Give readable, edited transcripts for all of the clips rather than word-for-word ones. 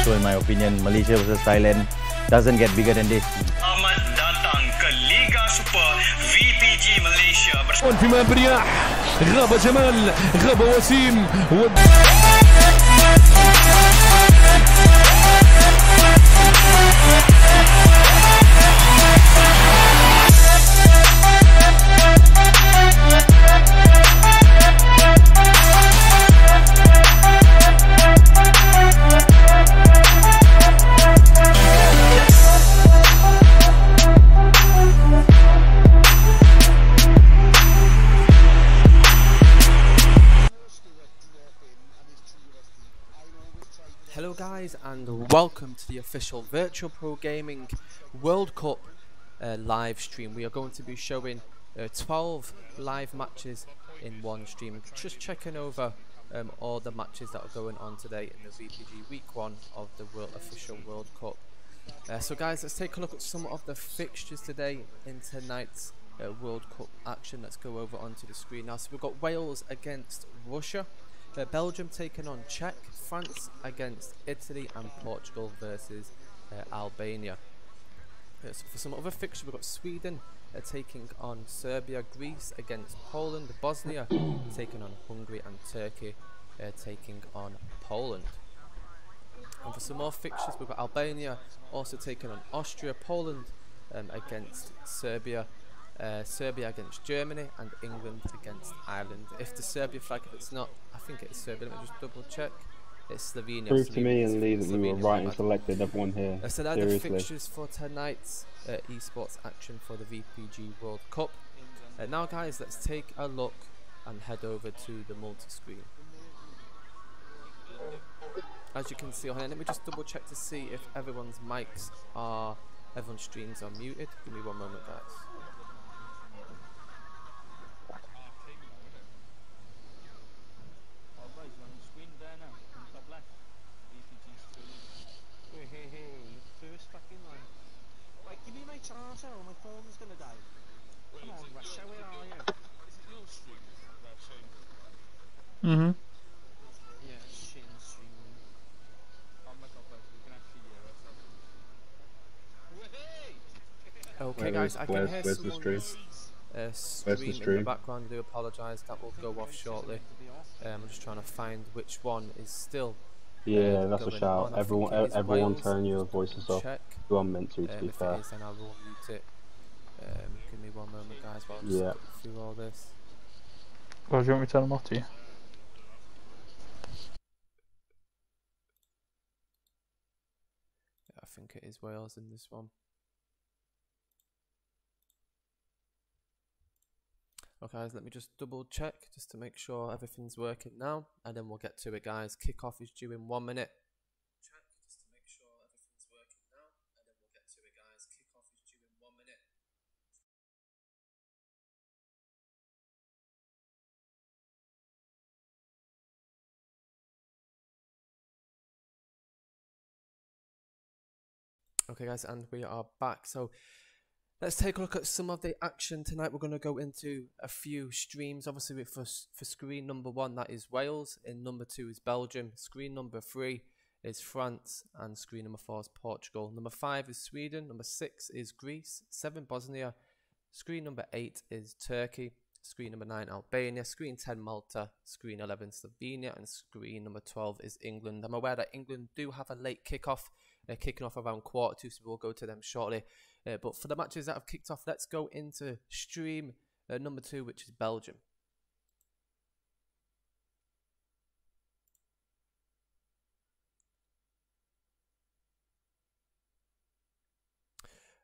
In my opinion, Malaysia versus Thailand doesn't get bigger than this. Selamat datang ke Liga Super VPG Malaysia. فيما برياح غاب جمال غاب وسيم Hello guys and welcome to the official Virtual Pro Gaming World Cup live stream. We are going to be showing 12 live matches in one stream. Just checking over all the matches that are going on today in the VPG Week 1 of the official World Cup. So guys, let's take a look at some of the fixtures today in tonight's World Cup action. Let's go over onto the screen now. So we've got Wales against Russia. Belgium taking on Czech, France against Italy, and Portugal versus Albania. So for some other fixtures, we've got Sweden taking on Serbia, Greece against Poland, Bosnia taking on Hungary, and Turkey taking on Poland. And for some more fixtures, we've got Albania also taking on Austria, Poland against Serbia, Serbia against Germany, and England against Ireland. If the Serbia flag, if it's not, I think it's Serbia, let me just double check. It's Slovenia. Prove to me and Lee that we were right and selected everyone here. So that are the fixtures for tonight's esports action for the VPG World Cup. Now guys, let's take a look and head over to the multi-screen. As you can see on here, let me just double check to see if everyone's streams are muted. Give me one moment guys. My phone's gonna die. Come on, Russia, where are you? Is it your stream that's showing? Yeah, Shane's streaming. Oh my god, we can actually hear ourselves. Okay guys, I can hear someone's stream in the background. I do apologise, that will go off shortly. I'm just trying to find which one is still that's a shout. Everyone turn your voices off. You are meant to be fair. If it is, then I will mute it. Give me one moment guys while I just go through all this. Well, do you want me to turn them off to you? Yeah, I think it is Wales in this one. Okay guys, let me just double check just to make sure everything's working now, and then we'll get to it guys. Kickoff is due in 1 minute. Check just to make sure everything's working now, and then we'll get to it guys. Kickoff is due in 1 minute. Okay guys, and we are back. So let's take a look at some of the action tonight. We're going to go into a few streams. Obviously for screen number 1, that is Wales. In number 2 is Belgium. Screen number 3 is France. And screen number 4 is Portugal. Number 5 is Sweden. Number 6 is Greece. 7 Bosnia. Screen number 8 is Turkey. Screen number 9 Albania. Screen 10 Malta. Screen 11 Slovenia. And screen number 12 is England. I'm aware that England do have a late kickoff. They're kicking off around 1:45, so we'll go to them shortly. But for the matches that have kicked off, let's go into stream number 2, which is Belgium.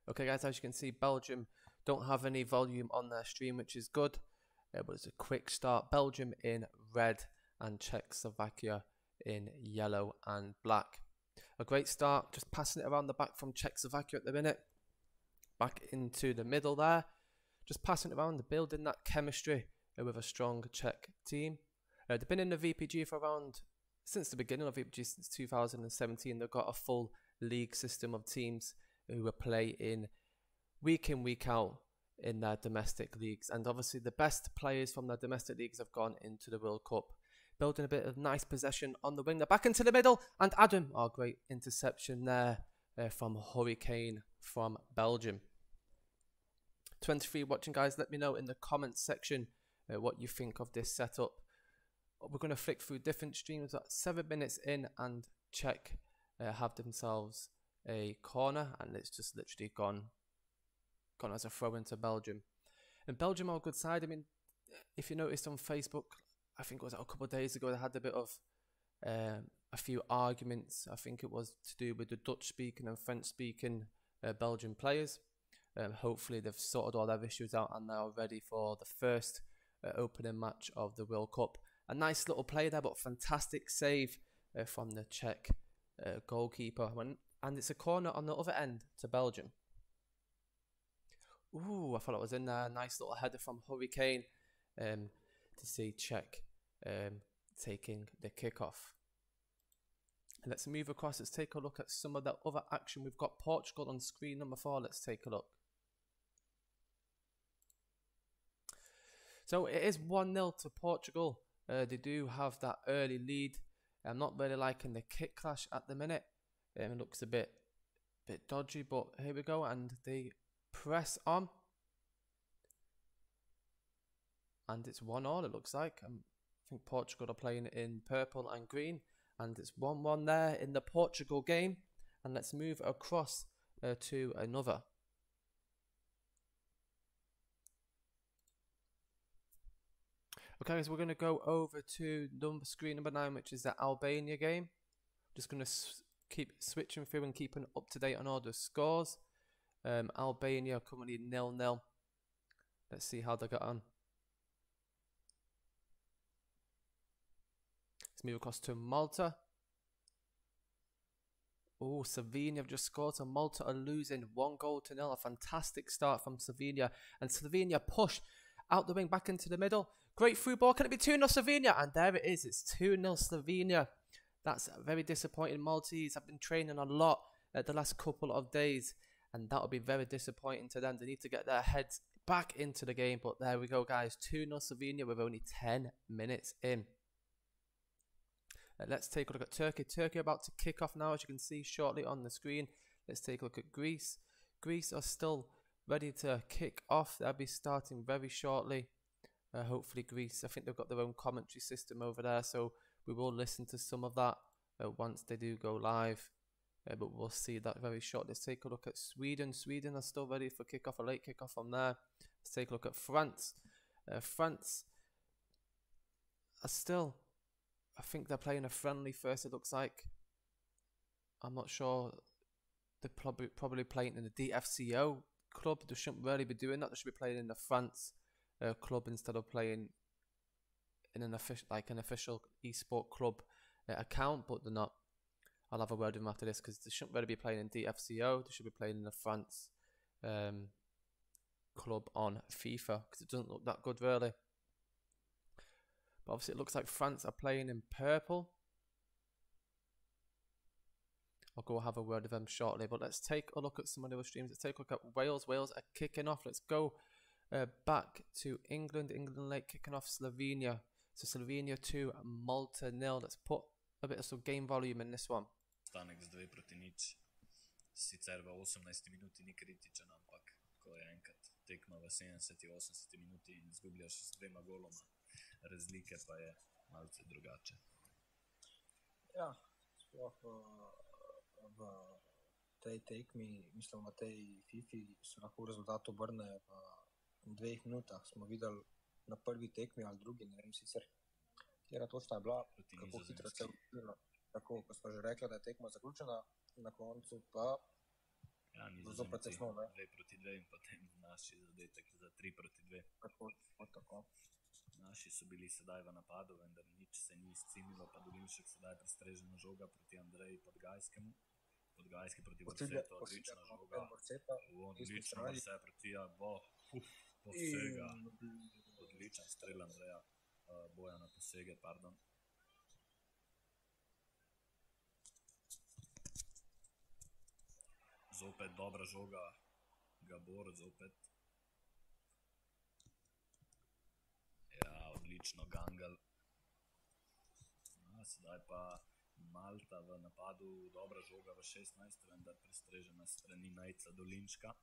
Okay guys, as you can see, Belgium don't have any volume on their stream, which is good. But it's a quick start. Belgium in red and Czechoslovakia in yellow and black. A great start, just passing it around the back from Czechoslovakia at the minute. Back into the middle there. Just passing it around, building that chemistry with a strong Czech team. They've been in the VPG for since the beginning of VPG, since 2017. They've got a full league system of teams who will play in, week out in their domestic leagues. And obviously the best players from their domestic leagues have gone into the World Cup. Building a bit of nice possession on the wing. They're back into the middle. And Adam, our great interception there from Hurricane from Belgium. 23 watching, guys. Let me know in the comments section what you think of this setup. We're going to flick through different streams. 7 minutes in, and Czech have themselves a corner, and it's just literally gone as a throw into Belgium. And Belgium are a good side. I mean, if you noticed on Facebook, I think it was a couple of days ago, they had a bit of a few arguments. I think it was to do with the Dutch-speaking and French-speaking Belgian players. Hopefully they've sorted all their issues out and they're ready for the first opening match of the World Cup. A nice little play there, but fantastic save from the Czech goalkeeper. And it's a corner on the other end to Belgium. Ooh, I thought it was in there. Nice little header from Hurricane to see Czech taking the kickoff. Let's move across. Let's take a look at some of that other action. We've got Portugal on screen number 4. Let's take a look. So it is 1-0 to Portugal. They do have that early lead. I'm not really liking the kick clash at the minute. It looks a bit dodgy, but here we go. And they press on. And it's 1-1, it looks like. I think Portugal are playing in purple and green. And it's 1-1 there in the Portugal game. And let's move across to another. Okay, guys, we're going to go over to screen number 9, which is the Albania game. Just going to keep switching through and keeping up to date on all the scores. Albania currently 0-0. Let's see how they got on. Let's move across to Malta. Oh, Slovenia have just scored, so Malta are losing 1-0. A fantastic start from Slovenia. And Slovenia push out the wing back into the middle. Great through ball. Can it be 2-0 Slovenia? And there it is. It's 2-0 Slovenia. That's very disappointing. Maltese have been training a lot the last couple of days. And that'll be very disappointing to them. They need to get their heads back into the game. But there we go, guys. 2-0 Slovenia with only 10 minutes in. Let's take a look at Turkey. Turkey about to kick off now, as you can see shortly on the screen. Let's take a look at Greece. Greece are still ready to kick off. They'll be starting very shortly. Hopefully Greece, I think they've got their own commentary system over there, so we will listen to some of that once they do go live. But we'll see that very shortly. Let's take a look at Sweden. Sweden are still ready for kickoff, a late kickoff from there. Let's take a look at France. France are still, I think they're playing a friendly first, it looks like. I'm not sure. They're probably playing in the DFCO club. They shouldn't really be doing that. They should be playing in the France club instead of playing in an official esport club account, but they're not. I'll have a word with them after this, because they shouldn't really be playing in DFCO. They should be playing in the France club on FIFA, because it doesn't look that good really. But obviously it looks like France are playing in purple. I'll go have a word with them shortly. But let's take a look at some of the other streams. Let's take a look at Wales. Wales are kicking off. Let's go back to England. England late kicking off Slovenia. So Slovenia 2, Malta 0. Let's put a bit of some game volume in this one. Stanek z 2-0. Sicer v 18 minuti ni kritičen, ampak ko je enkrat tekma v 70-80 minuti in izgubljaš s 2 goloma, razlike pa je malce drugače. Ja, sploh v tej tekmi, mislim v tej FIFA, se lahko rezultat obrne v 2 minutah. Smo videli na prvi tekmi ali drugi, ne vem sicer, katera točna je bila, kako hitro se je odvilo. Tako, ko smo že rekli, da je tekma zaključena, na koncu pa Ja, Nizozemci 2 proti 2 in potem naši zadetek za 3 proti 2. Tako. Naši so bili sedaj v napadu, vendar nič se ni izcimilo, pa Dolinšek sedaj prestrežena žoga proti Andreji Podgajskemu. Podgajski proti Vrcetu, odlična žoga. Odlična Vrce proti Posega. Odličen strel Andreja Bojana Posege, pardon. Zopet dobra žoga, Gabor zopet. Ja, odlično Gangal. Sedaj pa Malta v napadu, dobra žoga v 16, vendar prestrežena strani Nejca Dolinška.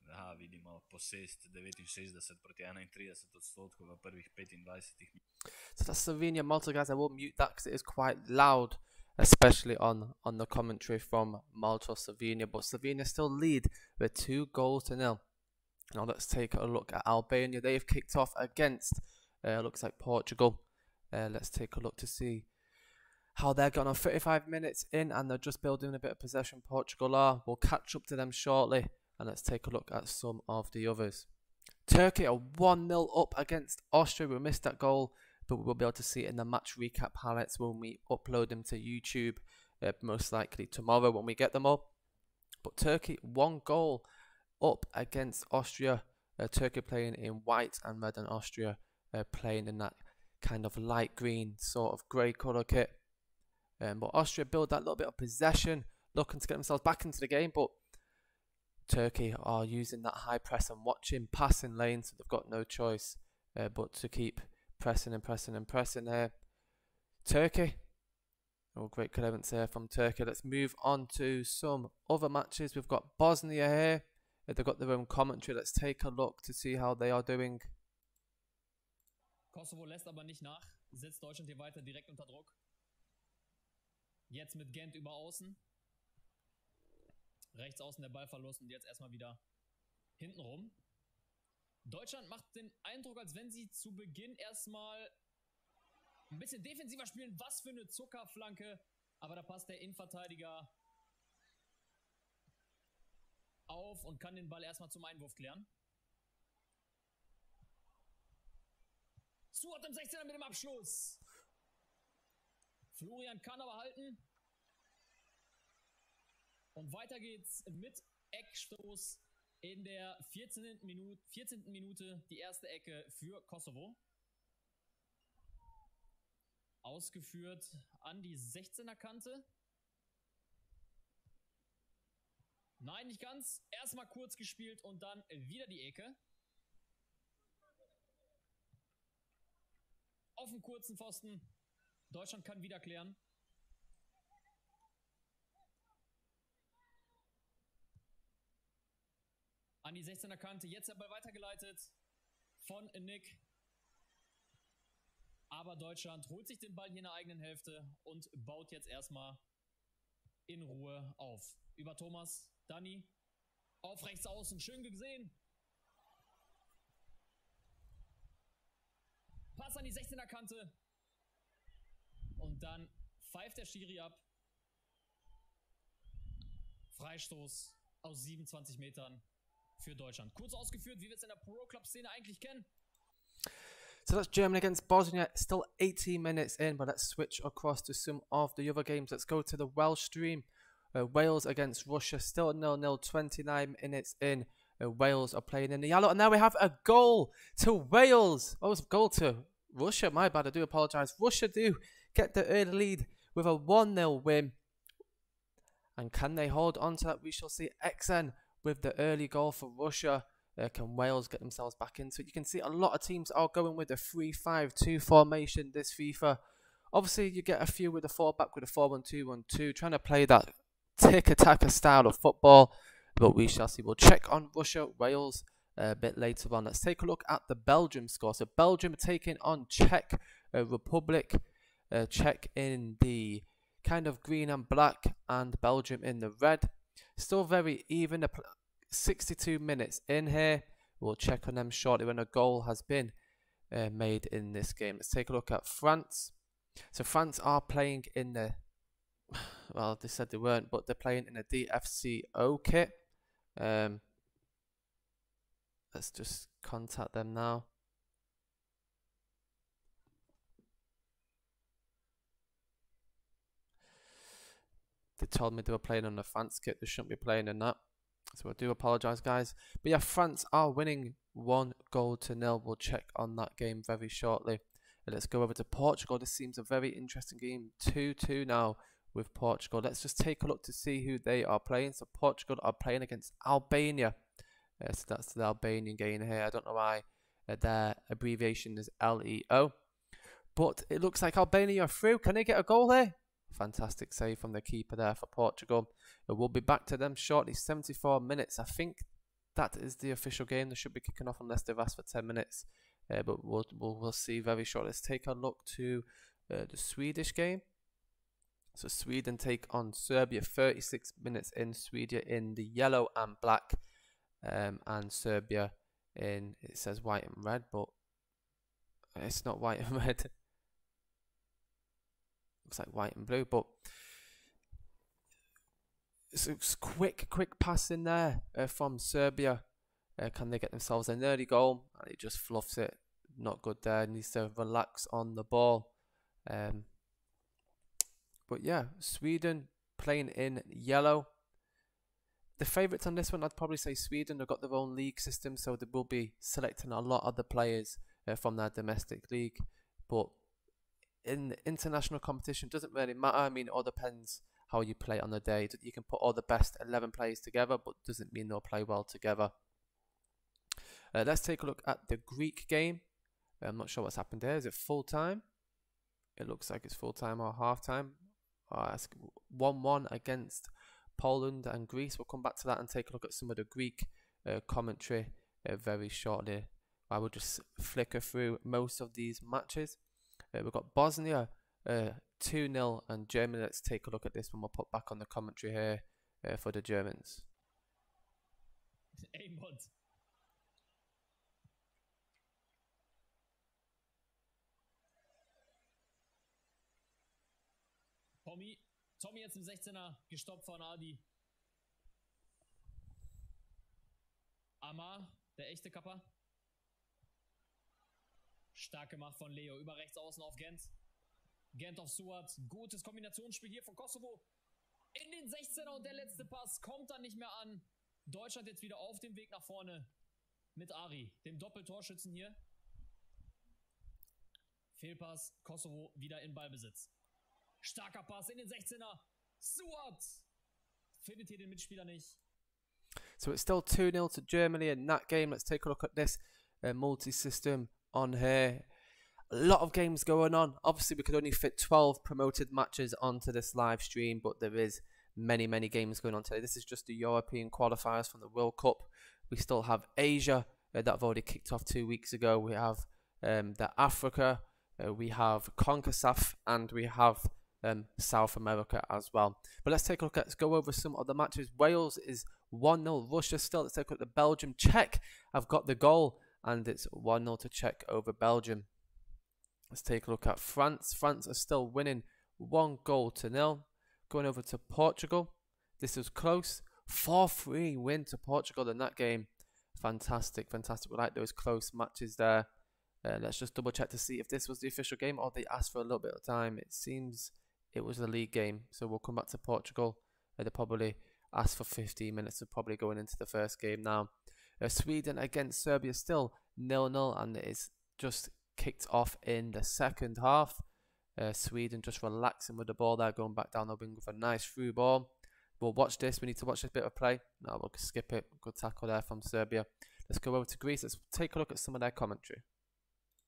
Ja, vidimo posest 69 proti 31% v prvih 25 minutah. So that's Slovenia, Malta, guys. I will mute that because it is quite loud, especially on the commentary from Malta or Slovenia. But Slovenia still lead with 2-0. Now let's take a look at Albania. They've kicked off against, looks like Portugal. Let's take a look to see how they're going on. 35 minutes in and they're just building a bit of possession. Portugal are. We'll catch up to them shortly. And let's take a look at some of the others. Turkey are 1-0 up against Austria. We missed that goal, but we'll be able to see it in the match recap highlights when we upload them to YouTube, most likely tomorrow when we get them up. But Turkey 1 goal up against Austria. Turkey playing in white and red, and Austria playing in that kind of light green sort of grey colour kit. But Austria build that little bit of possession, looking to get themselves back into the game, but Turkey are using that high press and watching passing lanes, so they've got no choice but to keep pressing and pressing and pressing here. Turkey, oh, great clearance here from Turkey. Let's move on to some other matches. We've got Bosnia here. They've got their own commentary. Let's take a look to see how they are doing. Kosovo lässt aber nicht nach, setzt Deutschland hier weiter direkt unter Druck. Jetzt mit Gent über außen. Rechts außen der Ballverlust und jetzt erstmal wieder hinten rum. Deutschland macht den Eindruck, als wenn sie zu Beginn erstmal ein bisschen defensiver spielen. Was für eine Zuckerflanke. Aber da passt der Innenverteidiger auf und kann den Ball erstmal zum Einwurf klären. Suat im 16er mit dem Abschluss. Florian kann aber halten. Und weiter geht's mit Eckstoß in der 14. Minute. Die erste Ecke für Kosovo. Ausgeführt an die 16er Kante. Nein, nicht ganz. Erstmal kurz gespielt und dann wieder die Ecke. Auf den kurzen Pfosten. Deutschland kann wieder klären. An die 16er Kante. Jetzt der Ball weitergeleitet von Nick. Aber Deutschland holt sich den Ball hier in der eigenen Hälfte und baut jetzt erstmal in Ruhe auf. Über Thomas, Dani. Auf rechts außen. Schön gesehen. Pass an die 16er Kante. Und dann pfeift der Schiri ab. Freistoß aus 27 Metern für Deutschland. Kurz ausgeführt, wie wir es in der Pro-Club-Szene eigentlich kennen. So that's Germany against Bosnia. Still 18 minutes in, but let's switch across to some of the other games. Let's go to the Welsh stream. Wales against Russia. Still 0-0, 29 minutes in. Wales are playing in the yellow. And now we have a goal to Wales. Oh, it's a goal to Russia. My bad, I do apologise. Russia do get the early lead with a 1-0 win. And can they hold on to that? We shall see. XN with the early goal for Russia. Can Wales get themselves back into it? You can see a lot of teams are going with a 3-5-2 formation this FIFA. Obviously, you get a few with a 4-back with a 4-1-2-1-2, trying to play that tick-attacker style of football. But we shall see. We'll check on Russia, Wales a bit later on. Let's take a look at the Belgium score. So Belgium taking on Czech Republic. Czech in the kind of green and black, and Belgium in the red. Still very even. 62 minutes in here. We'll check on them shortly when a goal has been made in this game. Let's take a look at France. So France are playing in the well, they said they weren't, but they're playing in a DFCO kit. Let's just contact them now. They told me they were playing on a France kit. They shouldn't be playing in that. So I do apologise, guys. But yeah, France are winning 1-0. We'll check on that game very shortly. And let's go over to Portugal. This seems a very interesting game. 2-2 now with Portugal. Let's just take a look to see who they are playing. So Portugal are playing against Albania. So that's the Albanian game here. I don't know why their abbreviation is LEO. But it looks like Albania are through. Can they get a goal here? Fantastic save from the keeper there for Portugal. We'll be back to them shortly. 74 minutes. I think that is the official game. They should be kicking off unless they've asked for 10 minutes. But we'll see very shortly. Let's take a look to the Swedish game. So Sweden take on Serbia. 36 minutes in. Sweden in the yellow and black. And Serbia in, it says white and red, but it's not white and red. Looks like white and blue, but it's quick pass in there from Serbia. Can they get themselves an early goal? And he just fluffs it. Not good there. Needs to relax on the ball. But yeah, Sweden playing in yellow. The favourites on this one, I'd probably say Sweden. They've got their own league system, so they will be selecting a lot of the players from their domestic league. But in the international competition, doesn't really matter. I mean, it all depends how you play on the day. You can put all the best 11 players together, but doesn't mean they'll play well together. Let's take a look at the Greek game. I'm not sure what's happened there. Is it full time? It looks like it's full time or half time. 1-1 against Poland and Greece. We'll come back to that and take a look at some of the Greek commentary very shortly. I will just flicker through most of these matches. We've got Bosnia 2-0 and Germany. Let's take a look at this one. We'll put back on the commentary here for the Germans. Aimbot. Tommy jetzt im 16er, gestoppt von Adi. Amar, der echte Kapper. Stark gemacht von Leo, über rechts außen auf Gent. Gent auf Suat, gutes Kombinationsspiel hier von Kosovo. In den 16er und der letzte Pass kommt dann nicht mehr an. Deutschland jetzt wieder auf dem Weg nach vorne mit Ari, dem Doppeltorschützen hier. Fehlpass, Kosovo wieder in Ballbesitz. Starker Pass in den 16er. Suat findet hier den Mitspieler nicht. So it's still 2-0 to Germany in that game. Let's take a look at this multi-system on here. A lot of games going on. Obviously, we could only fit 12 promoted matches onto this live stream, but there is many games going on today. This is just the European qualifiers from the World Cup. We still have Asia that have already kicked off 2 weeks ago. We have the Africa, we have CONCACAF, and we have South America as well. But let's take a look at, let's go over some of the matches. Wales is 1-0. Russia still. Let's take a look at the Belgium. Czech have got the goal, and it's 1-0 to Czech over Belgium. Let's take a look at France. France are still winning 1-0. Going over to Portugal. This was close. 4-3 win to Portugal in that game. Fantastic. We like those close matches there. Let's just double check to see if this was the official game or they asked for a little bit of time. It seems it was the league game. So we'll come back to Portugal. They probably asked for 15 minutes of probably going into the first game now. Sweden against Serbia still 0-0, and it is just kicked off in the second half. Sweden just relaxing with the ball there, going back down the wing with a nice through ball. We'll watch this. We need to watch this bit of play. No, we'll skip it. Good tackle there from Serbia. Let's go over to Greece. Let's take a look at some of their commentary.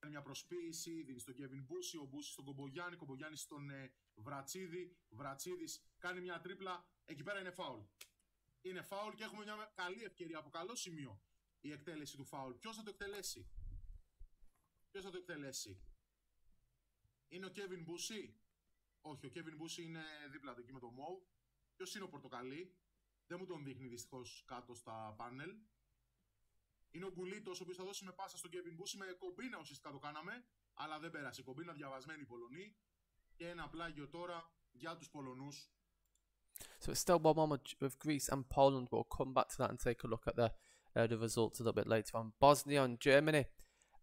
Μια προσποίηση, δίνει στον Κέβιν Μπούση, ο Μπούση στον Κομπογιάννη, Κομπογιάννη στον Βρατσίδη, Βρατσίδης κάνει μια τρίπλα, εκεί πέρα είναι φάουλ. Είναι φάουλ και έχουμε μια καλή ευκαιρία από καλό σημείο η εκτέλεση του φάουλ. Ποιος θα το εκτελέσει? Ποιος θα το εκτελέσει? Είναι ο Κέβιν Μπούση? Όχι, ο Κέβιν Μπούση είναι δίπλα του εκεί με το Μόου. Ποιος είναι ο Πορτοκαλί? Δεν μου τον δείχνει δυστυχώς κάτω στα πάνελ. Είναι ο Γκουλίτος, ο οποίος θα δώσει με πάσα στον Κέβιν Μπούση. Με κομπίνα ουσιαστικά το κάναμε, αλλά δεν πέρασε. Κομπίνα διαβασμένη οι Πολωνοί. Και ένα πλάγιο τώρα για τους Πολωνούς. So it's still 1-1 with Greece and Poland. We'll come back to that and take a look at the results a little bit later on. Bosnia and Germany.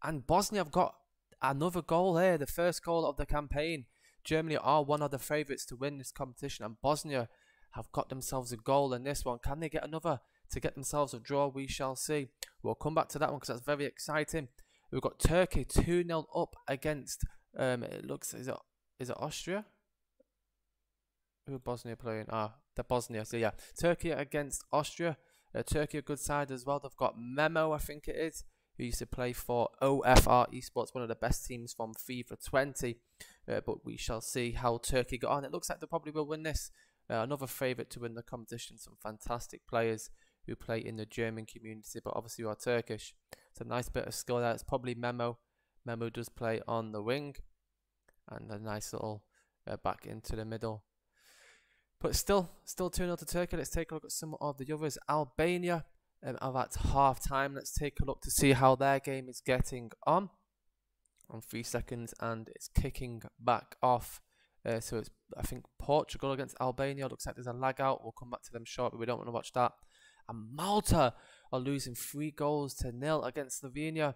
And Bosnia have got another goal here, the first goal of the campaign. Germany are one of the favourites to win this competition, and Bosnia have got themselves a goal in this one. Can they get another to get themselves a draw? We shall see. We'll come back to that one because that's very exciting. We've got Turkey 2-0 up against, it looks, is it Austria? Who are Bosnia playing? They're Bosnia. So yeah, Turkey against Austria. Turkey a good side as well. They've got Memo, I think it is, who used to play for OFR Esports, one of the best teams from FIFA 20. But we shall see how Turkey got on. It looks like they probably will win this. Another favourite to win the competition. Some fantastic players who play in the German community, but obviously you are Turkish. It's a nice bit of skill there. It's probably Memo. Memo does play on the wing. And a nice little back into the middle. But still 2-0 to Turkey. Let's take a look at some of the others. Albania are at half time. Let's take a look to see how their game is getting on 3 seconds, and it's kicking back off. So it's, I think, Portugal against Albania. Looks like there's a lag out. We'll come back to them shortly. We don't want to watch that. And Malta are losing 3-0 against Slovenia.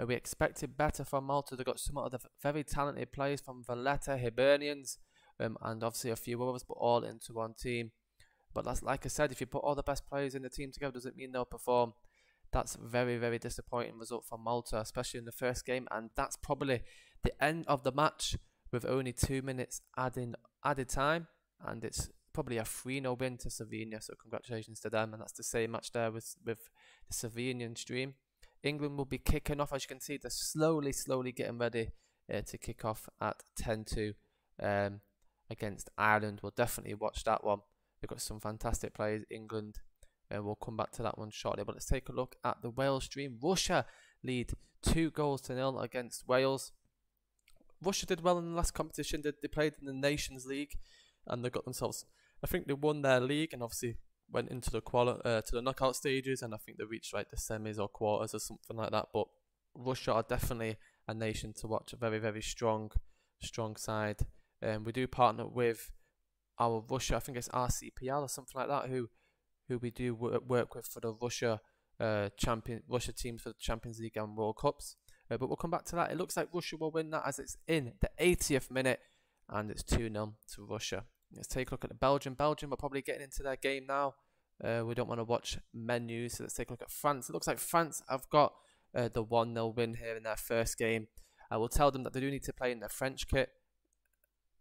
We expected better from Malta. They've got some of the very talented players from Valletta, Hibernians, and obviously a few others, but all into one team. But that's, like I said, if you put all the best players in the team together, doesn't mean they'll perform. That's a very, very disappointing result for Malta, especially in the first game. And that's probably the end of the match with only 2 minutes added time. And it's probably a 3-0 win to Slovenia. So congratulations to them. And that's the same match there with the Slovenian stream. England will be kicking off. As you can see, they're slowly getting ready to kick off at 10-2 against Ireland. We'll definitely watch that one. They've got some fantastic players, England. We'll come back to that one shortly. But let's take a look at the Wales stream. Russia lead 2-0 against Wales. Russia did well in the last competition. They played in the Nations League, and they got themselves, I think they won their league and obviously went into the knockout stages, and I think they reached like the semis or quarters or something like that. But Russia are definitely a nation to watch. A very strong side. We do partner with our Russia, I think it's RCPL or something like that, who we do work with for the Russia teams for the Champions League and World Cups. But we'll come back to that. It looks like Russia will win that as it's in the 80th minute, and it's 2-0 to Russia. Let's take a look at the Belgium. Belgium are probably getting into their game now. We don't want to watch menus, so let's take a look at France. It looks like France have got the 1-0 win here in their first game. I will tell them that they do need to play in their French kit,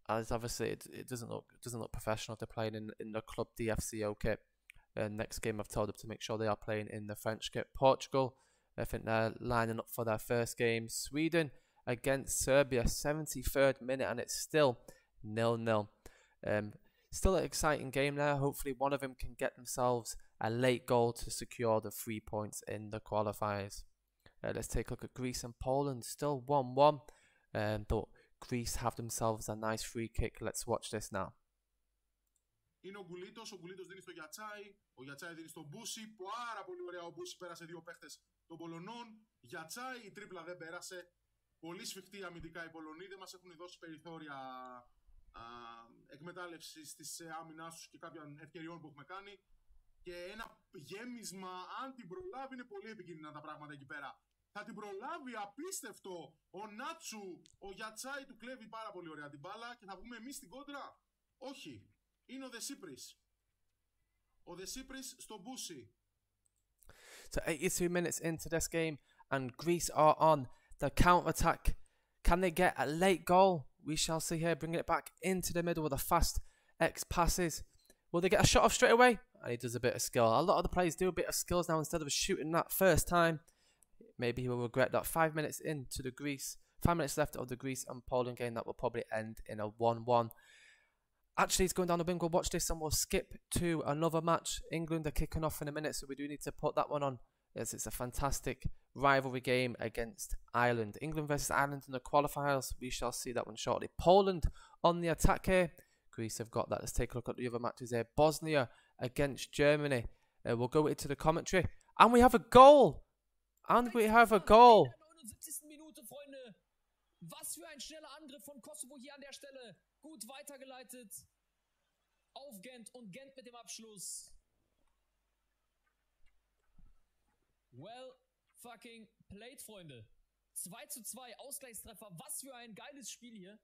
as obviously it doesn't look professional if they're playing in the Club DFCO kit. Next game I've told them to make sure they are playing in the French kit. Portugal, I think they're lining up for their first game. Sweden against Serbia, 73rd minute, and it's still 0-0. Still an exciting game there. Hopefully one of them can get themselves a late goal to secure the 3 points in the qualifiers. Let's take a look at Greece and Poland. Still 1-1, but Greece have themselves a nice free kick. Let's watch this now. Είναι ο Γκουλίτος δίνει στο Γιατσάι, ο Γιατσάι δίνει στον Μπούση, πάρα πολύ ωραία ο Μπούση, πέρασε δύο παίχτες των Πολωνών. Γιατσάι, η τρίπλα δεν πέρασε, πολύ σφιχτή αμυντικά οι Πολωνοί, δεν μας έχουν δώσει περιθώρια εκμετάλλευσης της άμυνάς τους και κάποιων ευκαιριών που έχουμε κάνει. Και ένα γέμισμα, αν την προλάβει, είναι πολύ επικίνδυνα τα πράγματα εκεί πέρα. Θα την προλάβει, απίστευτο, ο Νάτσου, ο Γιατσάι του κλέβει πάρα πολύ ωραία την μπάλα και θα βγούμε εμείς στην κόντρα. Όχι. Είναι ο Δεσίπρης. Ο Δεσίπρης στο Μπούση. So 82 minutes into this game, and Greece are on the counter-attack. Can they get a late goal? We shall see here, bringing it back into the middle with a fast X passes. Will they get a shot off straight away? And he does a bit of skill. A lot of the players do a bit of skills now instead of shooting that first time. Maybe he will regret that. 5 minutes into the Greece, 5 minutes left of the Greece and Poland game. That will probably end in a 1-1. Actually, it's going down the wing. We'll watch this and we'll skip to another match. England are kicking off in a minute, so we do need to put that one on. Yes, it's a fantastic rivalry game against Ireland. England versus Ireland in the qualifiers. We shall see that one shortly. Poland on the attack here. Greece have got that. Let's take a look at the other matches here. Bosnia against Germany. We'll go into the commentary. And we have a goal! And we have a goal! Was für ein schneller Angriff von Kosovo hier an der Stelle. Gut weitergeleitet. auf Gent und Gent mit dem Abschluss. Well fucking played, Freunde. 2:2, Ausgleichstreffer. Was für ein geiles Spiel hier.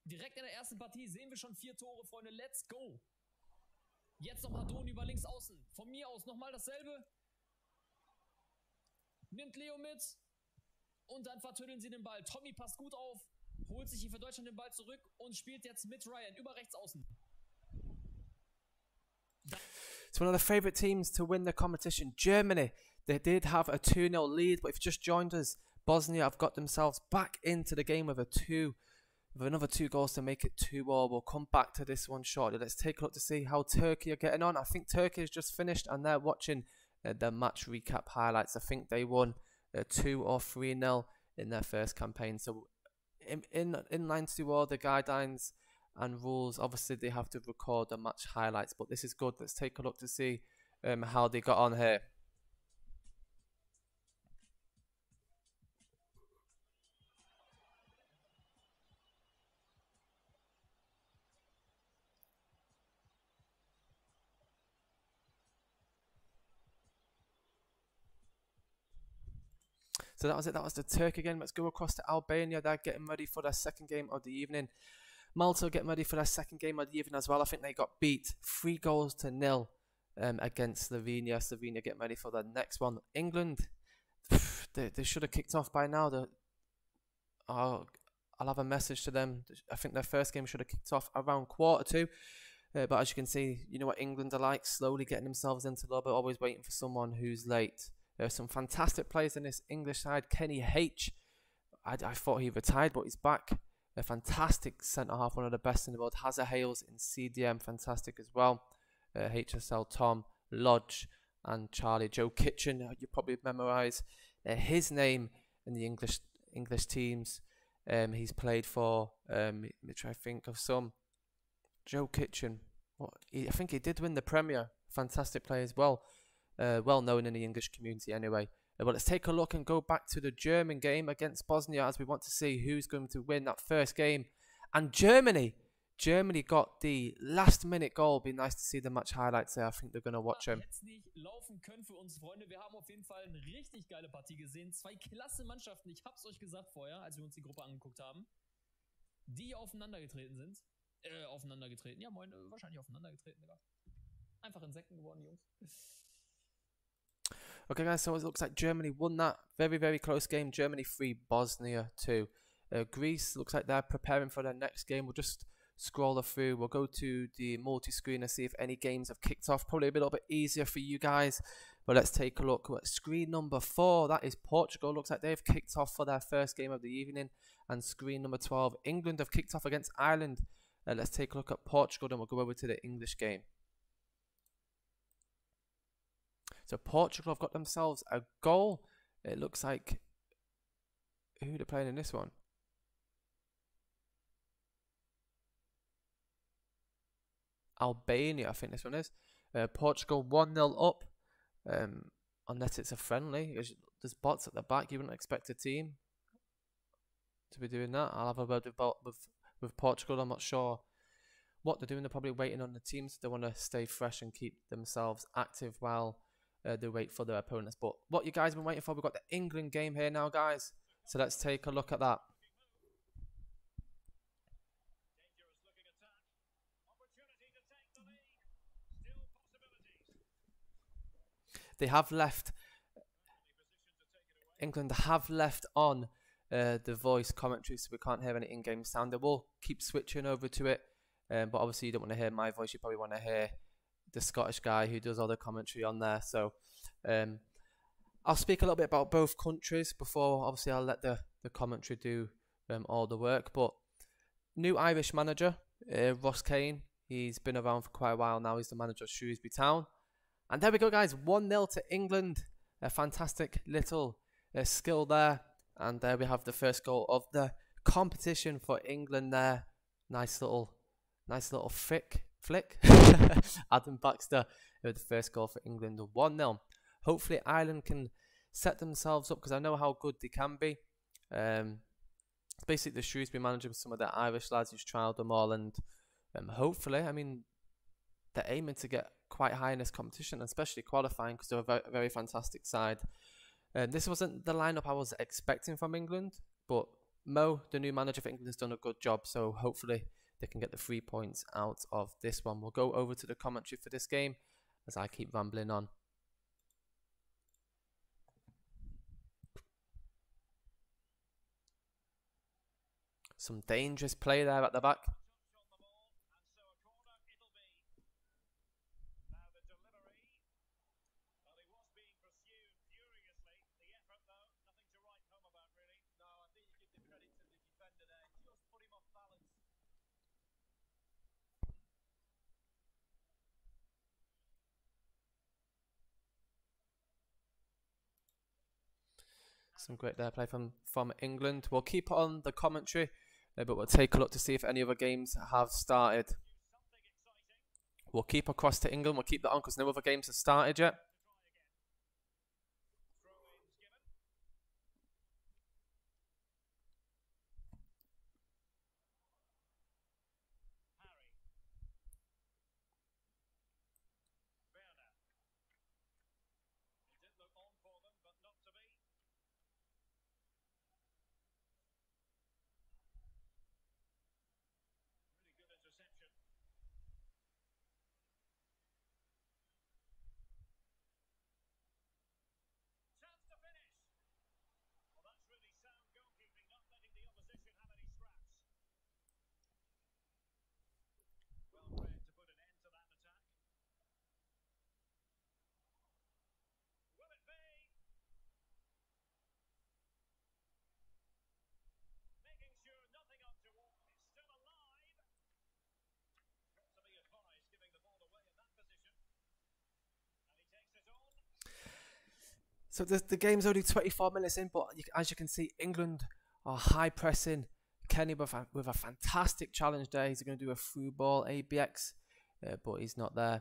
Direkt in der ersten Partie sehen wir schon 4 Tore, Freunde. Let's go. Jetzt noch Hardoni über links außen. Von mir aus nochmal dasselbe. Nimmt Leo mit. Und dann vertüddeln sie den Ball. Tommy passt gut auf. Holt sich hier für Deutschland den Ball zurück und spielt jetzt mit Ryan über rechts außen. It's one of the favourite teams to win the competition. Germany, they did have a 2-0 lead, but if you just joined us, Bosnia have got themselves back into the game with another 2 goals to make it 2-all. We'll come back to this one shortly. Let's take a look to see how Turkey are getting on. I think Turkey has just finished and they're watching the match recap highlights. I think they won 2 or 3-0 in their first campaign. So in line to all the guidelines and rules, obviously they have to record the match highlights, but this is good. Let's take a look to see how they got on here. So that was it. That was the Turkey game. Let's go across to Albania. They're getting ready for their second game of the evening. Malta getting ready for their second game of the evening as well. I think they got beat 3-0 against Slovenia. Slovenia getting ready for the next one. England, they should have kicked off by now. I'll have a message to them. I think their first game should have kicked off around 1:45. But as you can see, you know what England are like, slowly getting themselves into the lobby, always waiting for someone who's late. There are some fantastic players in this English side. Kenny H, I thought he retired, but he's back. A fantastic centre-half, one of the best in the world. Hazza Hales in CDM, fantastic as well. HSL Tom, Lodge and Charlie. Joe Kitchen, you probably memorise his name in the English teams. He's played for, let me try to think of some. Joe Kitchen, I think he did win the Premier. Fantastic player as well. Well known in the English community anyway. But let's take a look and go back to the German game against Bosnia as we want to see who's going to win that first game. And Germany got the last minute goal. Be nice to see the match highlights there. I think they're going to watch them. Jetzt nicht laufen können für uns, Freunde. Wir haben auf jeden Fall eine richtig geile Partie gesehen. 2 klasse Mannschaften. Ich hab's euch gesagt vorher, als wir uns die Gruppe angeguckt haben, die aufeinander getreten sind. Ja, moin, wahrscheinlich aufeinander getreten, Digga. Einfach Insekten geworden, Jungs. Okay, guys, so it looks like Germany won that very, very close game. Germany 3, Bosnia 2. Greece looks like they're preparing for their next game. We'll just scroll through. We'll go to the multi-screen and see if any games have kicked off. Probably a little bit easier for you guys. But let's take a look at screen number 4. That is Portugal. Looks like they've kicked off for their first game of the evening. And screen number 12, England have kicked off against Ireland. Let's take a look at Portugal, then we'll go over to the English game. So Portugal have got themselves a goal. It looks like, who are they playing in this one? Albania, I think this one is. Portugal 1-0 up. Unless it's a friendly. There's bots at the back. You wouldn't expect a team to be doing that. I'll have a word with Portugal. I'm not sure what they're doing. They're probably waiting on the teams. They want to stay fresh and keep themselves active while they wait for their opponents. But what you guys have been waiting for, we've got the England game here now, guys. So let's take a look at that. They have left, England have left on the voice commentary, so we can't hear any in-game sound. They will keep switching over to it, but obviously you don't want to hear my voice. You probably want to hear the Scottish guy who does all the commentary on there. So I'll speak a little bit about both countries before obviously I'll let the commentary do all the work. But new Irish manager, Ross Kane. He's been around for quite a while now. He's the manager of Shrewsbury Town. And there we go, guys. 1-0 to England. A fantastic little skill there. And there we have the first goal of the competition for England there. Nice little flick. Adam Baxter with the first goal for England. 1-0. Hopefully Ireland can set themselves up, because I know how good they can be. It's basically the Shrewsbury manager with some of the Irish lads who's trialled them all. And hopefully, I mean, they're aiming to get quite high in this competition, especially qualifying, because they're a very, very fantastic side. This wasn't the lineup I was expecting from England, but Mo, the new manager for England, has done a good job, so hopefully they can get the 3 points out of this one. We'll go over to the commentary for this game as I keep rambling on. Some dangerous play there at the back. Some great there play from England. We'll keep it on the commentary, but we'll take a look to see if any other games have started. We'll keep across to England. We'll keep that on because no other games have started yet. So the game's only 24 minutes in, but as you can see, England are high pressing. Kenny with a fantastic challenge there. He's going to do a through ball ABX, but he's not there.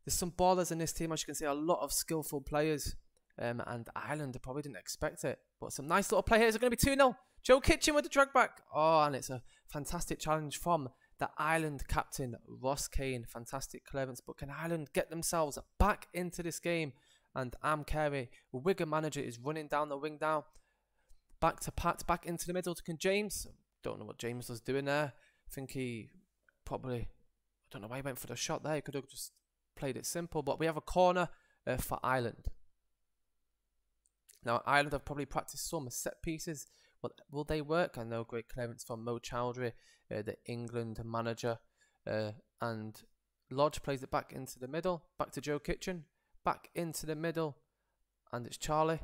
There's some ballers in this team. As you can see, a lot of skillful players. And Ireland probably didn't expect it. But some nice little play here. It's going to be 2-0. Joe Kitchen with the drag back. Oh, and it's a fantastic challenge from the Ireland captain, Ross Kane. Fantastic clearance. But can Ireland get themselves back into this game? And Am Carey, Wigan manager, is running down the wing now. Back to Pat, back into the middle to James. Don't know what James was doing there. I think he probably, I don't know why he went for the shot there. He could have just played it simple. But we have a corner for Ireland. Now, Ireland have probably practiced some set pieces. But will they work? I know great clearance from Mo Chowdhury, the England manager. And Lodge plays it back into the middle. Back to Joe Kitchen. Back into the middle, and it's Charlie.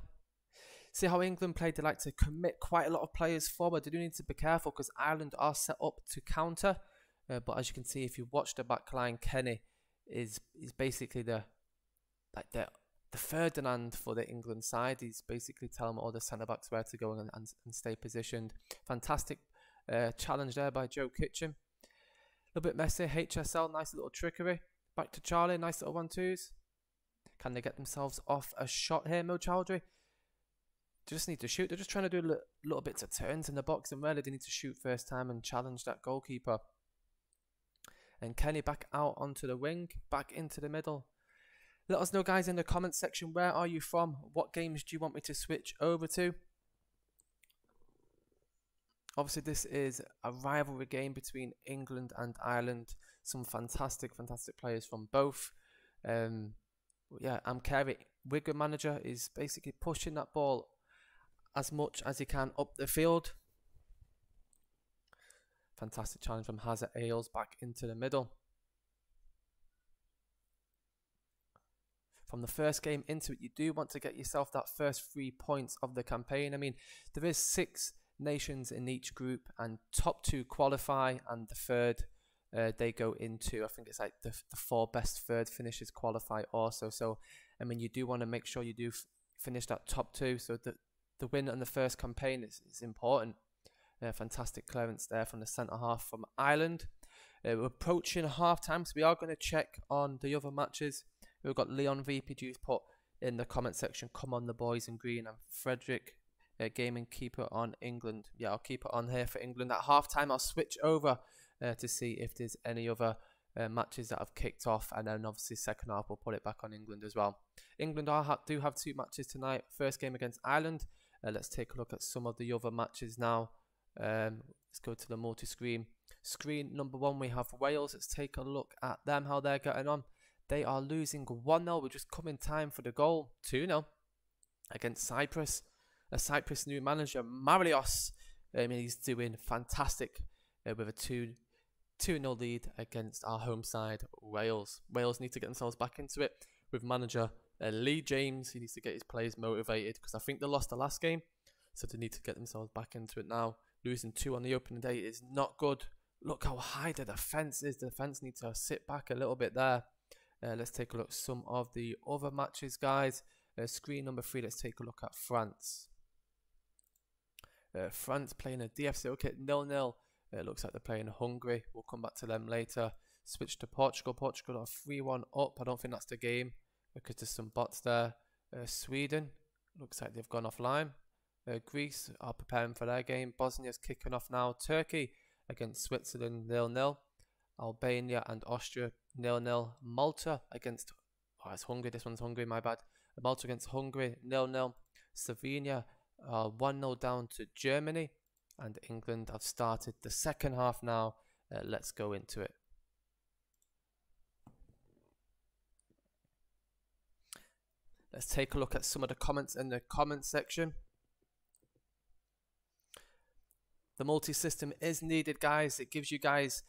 See how England played? They like to commit quite a lot of players forward. They do need to be careful because Ireland are set up to counter. But as you can see, if you watch the back line, Kenny is basically the Ferdinand for the England side. He's basically telling all the centre backs where to go and stay positioned. Fantastic challenge there by Joe Kitchen. A little bit messy. HSL, nice little trickery. Back to Charlie, nice little 1-2s. Can they get themselves off a shot here, Mo Chowdhury? Just need to shoot. They're just trying to do little bits of turns in the box, and really they need to shoot first time and challenge that goalkeeper. And Kenny back out onto the wing, back into the middle. Let us know, guys, in the comments section, where are you from? What games do you want me to switch over to? Obviously, this is a rivalry game between England and Ireland. Some fantastic, fantastic players from both. Yeah, Am Carey, Wigan manager, is basically pushing that ball as much as he can up the field. Fantastic challenge from Hazard Ailes back into the middle. From the first game into it, you do want to get yourself that first 3 points of the campaign. I mean, there is 6 nations in each group, and top 2 qualify, and the third they go into, I think it's like the 4 best third finishes qualify also. So, I mean, you do want to make sure you do finish that top 2. So the win on the first campaign is important. Fantastic clearance there from the centre half from Ireland. We're approaching half time, so we are going to check on the other matches. We've got Leon VPG's put in the comment section, come on the boys in green, and Frederick Gaming, keep it on England. Yeah, I'll keep it on here for England. At half time, I'll switch over to see if there's any other matches that have kicked off, and then obviously second half we'll put it back on England as well. England do have 2 matches tonight. First game against Ireland. Let's take a look at some of the other matches now. Let's go to the multi-screen. Screen number 1, we have Wales. Let's take a look at them, how they're getting on. They are losing 1-0. We're just come in time for the goal. 2-0 against Cyprus. A Cyprus new manager, Marios. He's doing fantastic with a 2-0 lead against our home side, Wales. Wales need to get themselves back into it with manager Lee James. He needs to get his players motivated because I think they lost the last game, so they need to get themselves back into it now. Losing 2 on the opening day is not good. Look how high the defence is. The defence needs to sit back a little bit there. Let's take a look at some of the other matches, guys. Screen number 3, let's take a look at France. France playing a DFC okay, 0-0. It looks like they're playing Hungary. We'll come back to them later. Switch to Portugal. Portugal are 3-1 up. I don't think that's the game because there's some bots there. Sweden, looks like they've gone offline. Greece are preparing for their game. Bosnia's kicking off now. Turkey against Switzerland 0-0. Albania and Austria 0-0. Malta against, oh, it's Hungary. This one's Hungary, my bad. Malta against Hungary 0-0. Slovenia 1-0 down to Germany. And England have started the second half now. Let's go into it. Let's take a look at some of the comments in the comments section. The multi-system is needed, guys. It gives you guys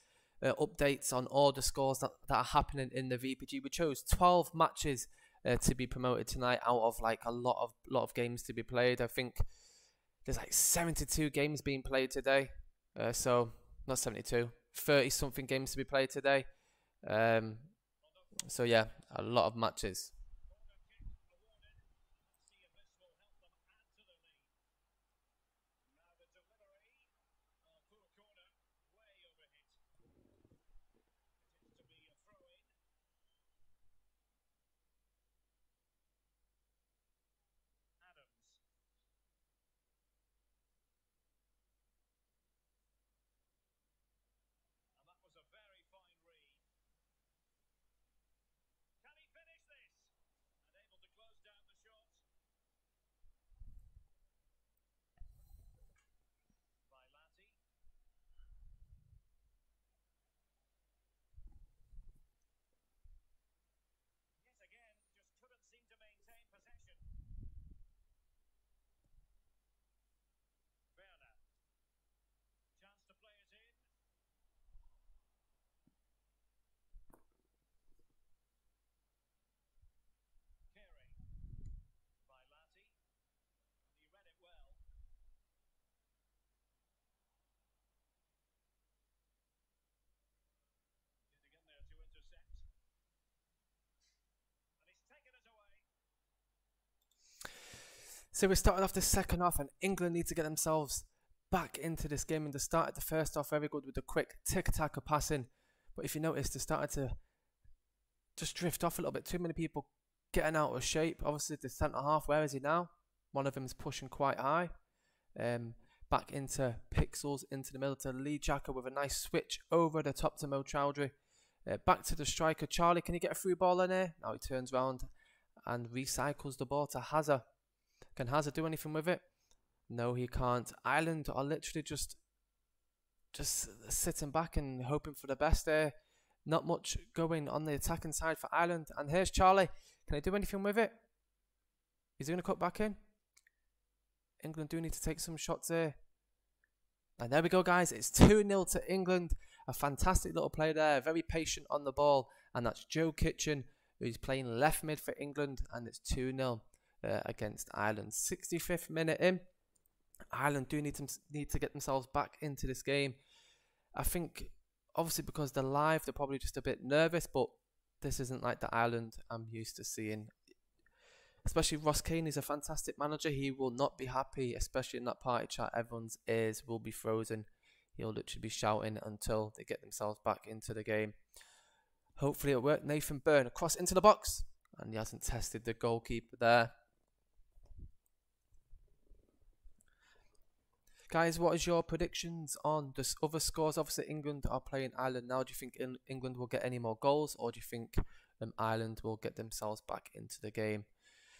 updates on all the scores that are happening in the VPG. We chose 12 matches to be promoted tonight out of like a lot of games to be played. I think there's like 72 games being played today. So not 72, 30 something games to be played today. So yeah, a lot of matches. So we're starting off the second half, and England need to get themselves back into this game. And they started the first half very good with the quick tick-tack of passing. But if you notice, they started to just drift off a little bit. Too many people getting out of shape. Obviously, the centre half, where is he now? One of them is pushing quite high. Back into Pixels, into the middle to Lee Jacka with a nice switch over the top to Mo Chowdhury. Back to the striker, Charlie. Can he get a through ball in here? Now he turns around and recycles the ball to Hazard. Can Hazard do anything with it? No, he can't. Ireland are literally just sitting back and hoping for the best there. Not much going on the attacking side for Ireland. And here's Charlie. Can he do anything with it? Is he going to cut back in? England do need to take some shots there. And there we go, guys. It's 2-0 to England. A fantastic little play there. Very patient on the ball. And that's Joe Kitchen, who's playing left mid for England. And it's 2-0 against Ireland. 65th minute in. Ireland do need to get themselves back into this game. I think, obviously, because they're live, they're probably just a bit nervous. But this isn't like the Ireland I'm used to seeing. Especially Ross Kane is a fantastic manager. He will not be happy, especially in that party chat. Everyone's ears will be frozen. He'll literally be shouting until they get themselves back into the game. Hopefully it'll work. Nathan Byrne across into the box. And he hasn't tested the goalkeeper there. Guys, what is your predictions on the other scores? Obviously, England are playing Ireland now. Do you think England will get any more goals, or do you think Ireland will get themselves back into the game?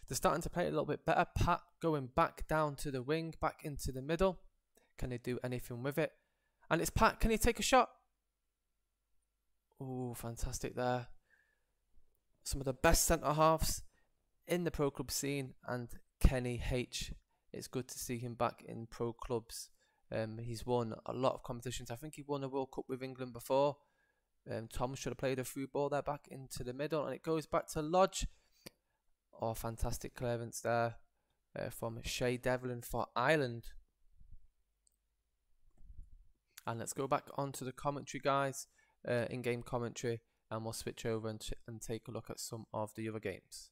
They're starting to play a little bit better. Pat going back down to the wing, back into the middle. Can they do anything with it? And it's Pat. Can he take a shot? Oh, fantastic there. Some of the best centre-halves in the pro club scene, and Kenny H. It's good to see him back in pro clubs. He's won a lot of competitions. I think he won a World Cup with England before. Tom should have played a through ball there back into the middle, and it goes back to Lodge. Oh, fantastic clearance there from Shea Devlin for Ireland. And let's go back onto the commentary, guys, in-game commentary, and we'll switch over and take a look at some of the other games.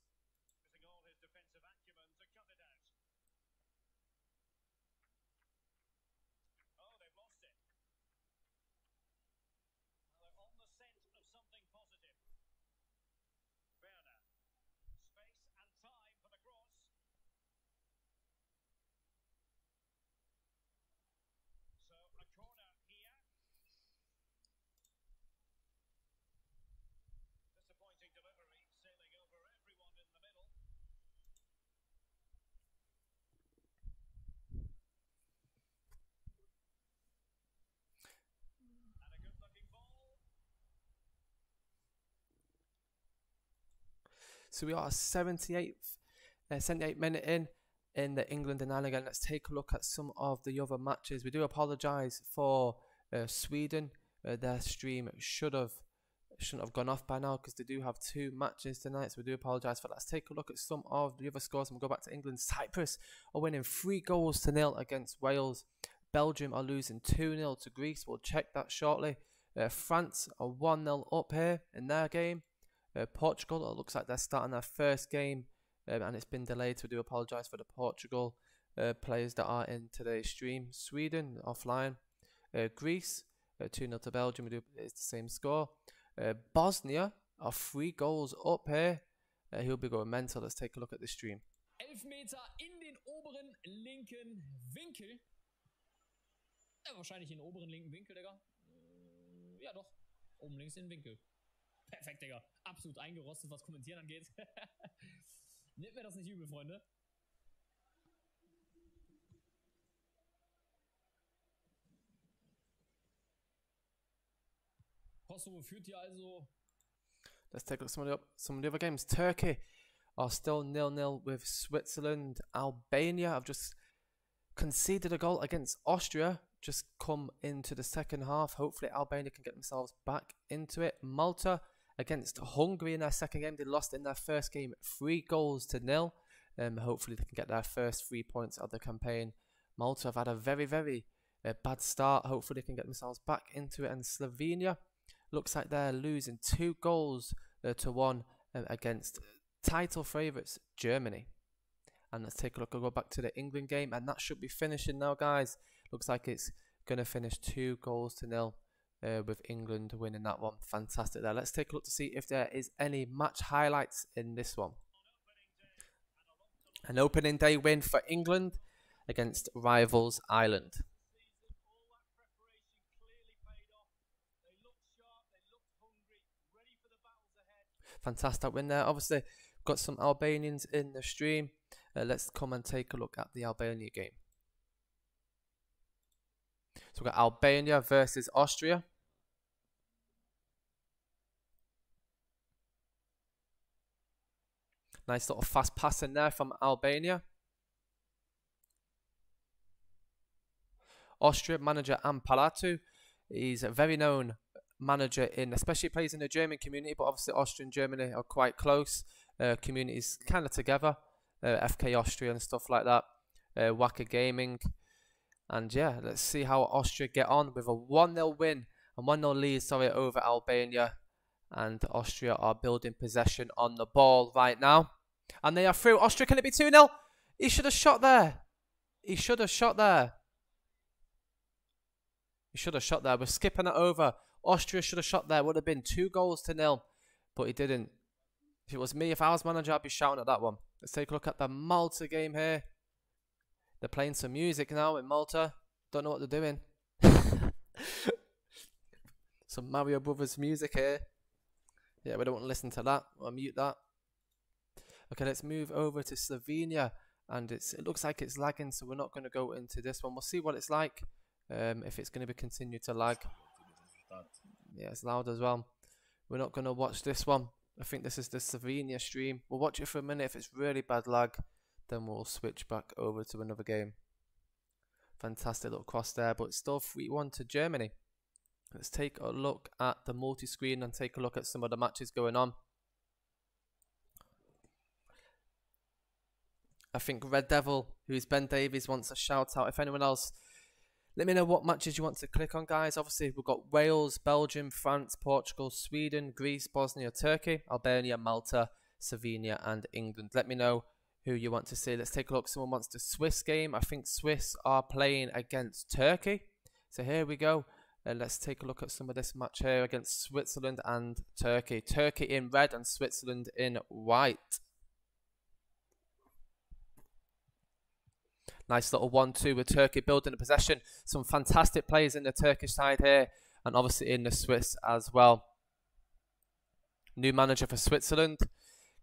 So we are 78th 78 minute in the England and Ireland. Let's take a look at some of the other matches. We do apologise for Sweden. Their stream shouldn't have gone off by now, because they do have 2 matches tonight, so we do apologise for that. Let's take a look at some of the other scores, and we'll go back to England. Cyprus are winning 3-0 against Wales. Belgium are losing 2-0 to Greece. We'll check that shortly. France are 1-0 up here in their game. Portugal, it looks like they're starting their first game, and it's been delayed, so we do apologise for the Portugal players that are in today's stream. Sweden offline. Greece 2-0 to Belgium. It's the same score. Bosnia are 3 goals up here. He'll be going mental. Let's take a look at the stream. Elfmeter in den oberen linken Winkel. Wahrscheinlich in den oberen linken Winkel, Digga. Ja, doch. Oben links in den Winkel. Perfekt, Digga. Absolut eingerostet, was Kommentieren angeht. Nehmt mir das nicht übel, Freunde. Kosovo führt hier also. Let's take a look at some of the other games. Turkey are still 0-0 with Switzerland. Albania have just conceded a goal against Austria. Just come into the second half. Hopefully Albania can get themselves back into it. Malta against Hungary in their second game. They lost in their first game 3-0. Hopefully they can get their first 3 points of the campaign. Malta have had a very, very bad start. Hopefully they can get themselves back into it. And Slovenia looks like they're losing 2-1 against title favourites Germany. And let's take a look. I'll go back to the England game, and that should be finishing now, guys. Looks like it's going to finish 2-0 with England winning that one. Fantastic there. Let's take a look to see if there is any match highlights in this one. An opening day win for England against rivals Ireland. Fantastic win there. Obviously, got some Albanians in the stream. Let's come and take a look at the Albania game. So we've got Albania versus Austria. Nice little fast pass in there from Albania. Austria manager Am Palatu. He's a very known manager especially plays in the German community, but obviously Austria and Germany are quite close. Communities kind of together. FK Austria and stuff like that. Wacker Gaming. And yeah, let's see how Austria get on with a 1-0 win and 1-0 lead, over Albania. And Austria are building possession on the ball right now. And they are through. Austria, can it be 2-0? He should have shot there. He should have shot there. He should have shot there. We're skipping it over. Austria should have shot there. Would have been 2-0. But he didn't. If it was me, if I was manager, I'd be shouting at that one. Let's take a look at the Malta game here. They're playing some music now in Malta. Don't know what they're doing. Some Mario Brothers music here. Yeah, we don't want to listen to that. I'll mute that. Okay, let's move over to Slovenia. And it looks like it's lagging, so we're not going to go into this one. We'll see what it's like. If it's going to be continue to lag. Yeah, it's loud as well. We're not going to watch this one. I think this is the Slovenia stream. We'll watch it for a minute. If it's really bad lag, then we'll switch back over to another game. Fantastic little cross there, but it's still 3-1 to Germany. Let's take a look at the multi-screen and take a look at some of the matches going on. I think Red Devil, who's Ben Davies, wants a shout out. If anyone else, let me know what matches you want to click on, guys. Obviously, we've got Wales, Belgium, France, Portugal, Sweden, Greece, Bosnia, Turkey, Albania, Malta, Slovenia, and England. Let me know who you want to see. Let's take a look. Someone wants the Swiss game. I think Swiss are playing against Turkey. So here we go. Let's take a look at some of this match here against Switzerland and Turkey. Turkey in red and Switzerland in white. Nice little 1-2 with Turkey building the possession. Some fantastic players in the Turkish side here. And obviously in the Swiss as well. New manager for Switzerland.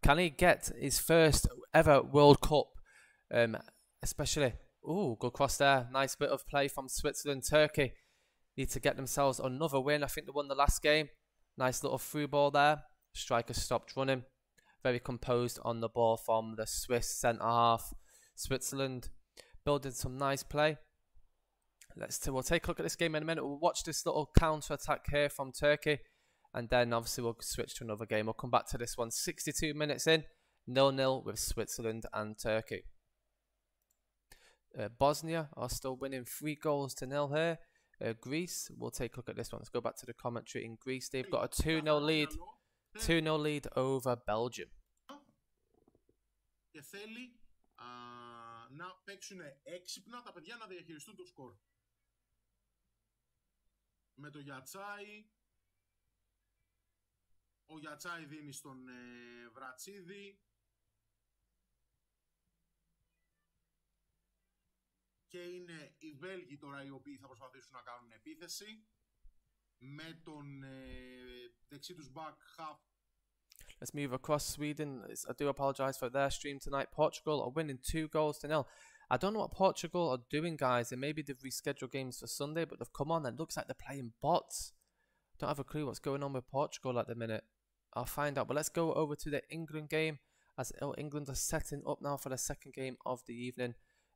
Can he get his first ever World Cup? Especially... Ooh, good cross there. Nice bit of play from Switzerland. Turkey need to get themselves another win. I think they won the last game. Nice little through ball there. Striker stopped running. Very composed on the ball from the Swiss centre-half. Switzerland building some nice play. We'll take a look at this game in a minute. We'll watch this little counter-attack here from Turkey. And then obviously we'll switch to another game. We'll come back to this one. 62 minutes in. 0-0 with Switzerland and Turkey. Bosnia are still winning 3-0 here. Greece, we'll take a look at this one. Let's go back to the commentary. In Greece, they've got a 2-0 lead. 2-0 lead over Belgium. Και θέλει να παίξουν έξυπνα τα παιδιά να διαχειριστούν το σκορ. Με το Γιατσάι. Ο Γιατσάι δίνει στον Βρατσίδη. Και είναι οι Βέλγοι τώρα οι οποίοι θα προσπαθήσουν να κάνουν επίθεση. Με τον δεξί τους back half. Let's move across Sweden. I do apologise for their stream tonight. Portugal are winning 2-0. I don't know what Portugal are doing, guys. And maybe they've rescheduled games for Sunday, but they've come on and it looks like they're playing bots. Don't have a clue what's going on with Portugal at the minute. I'll find out. But let's go over to the England game, as England are setting up now for the second game of the evening.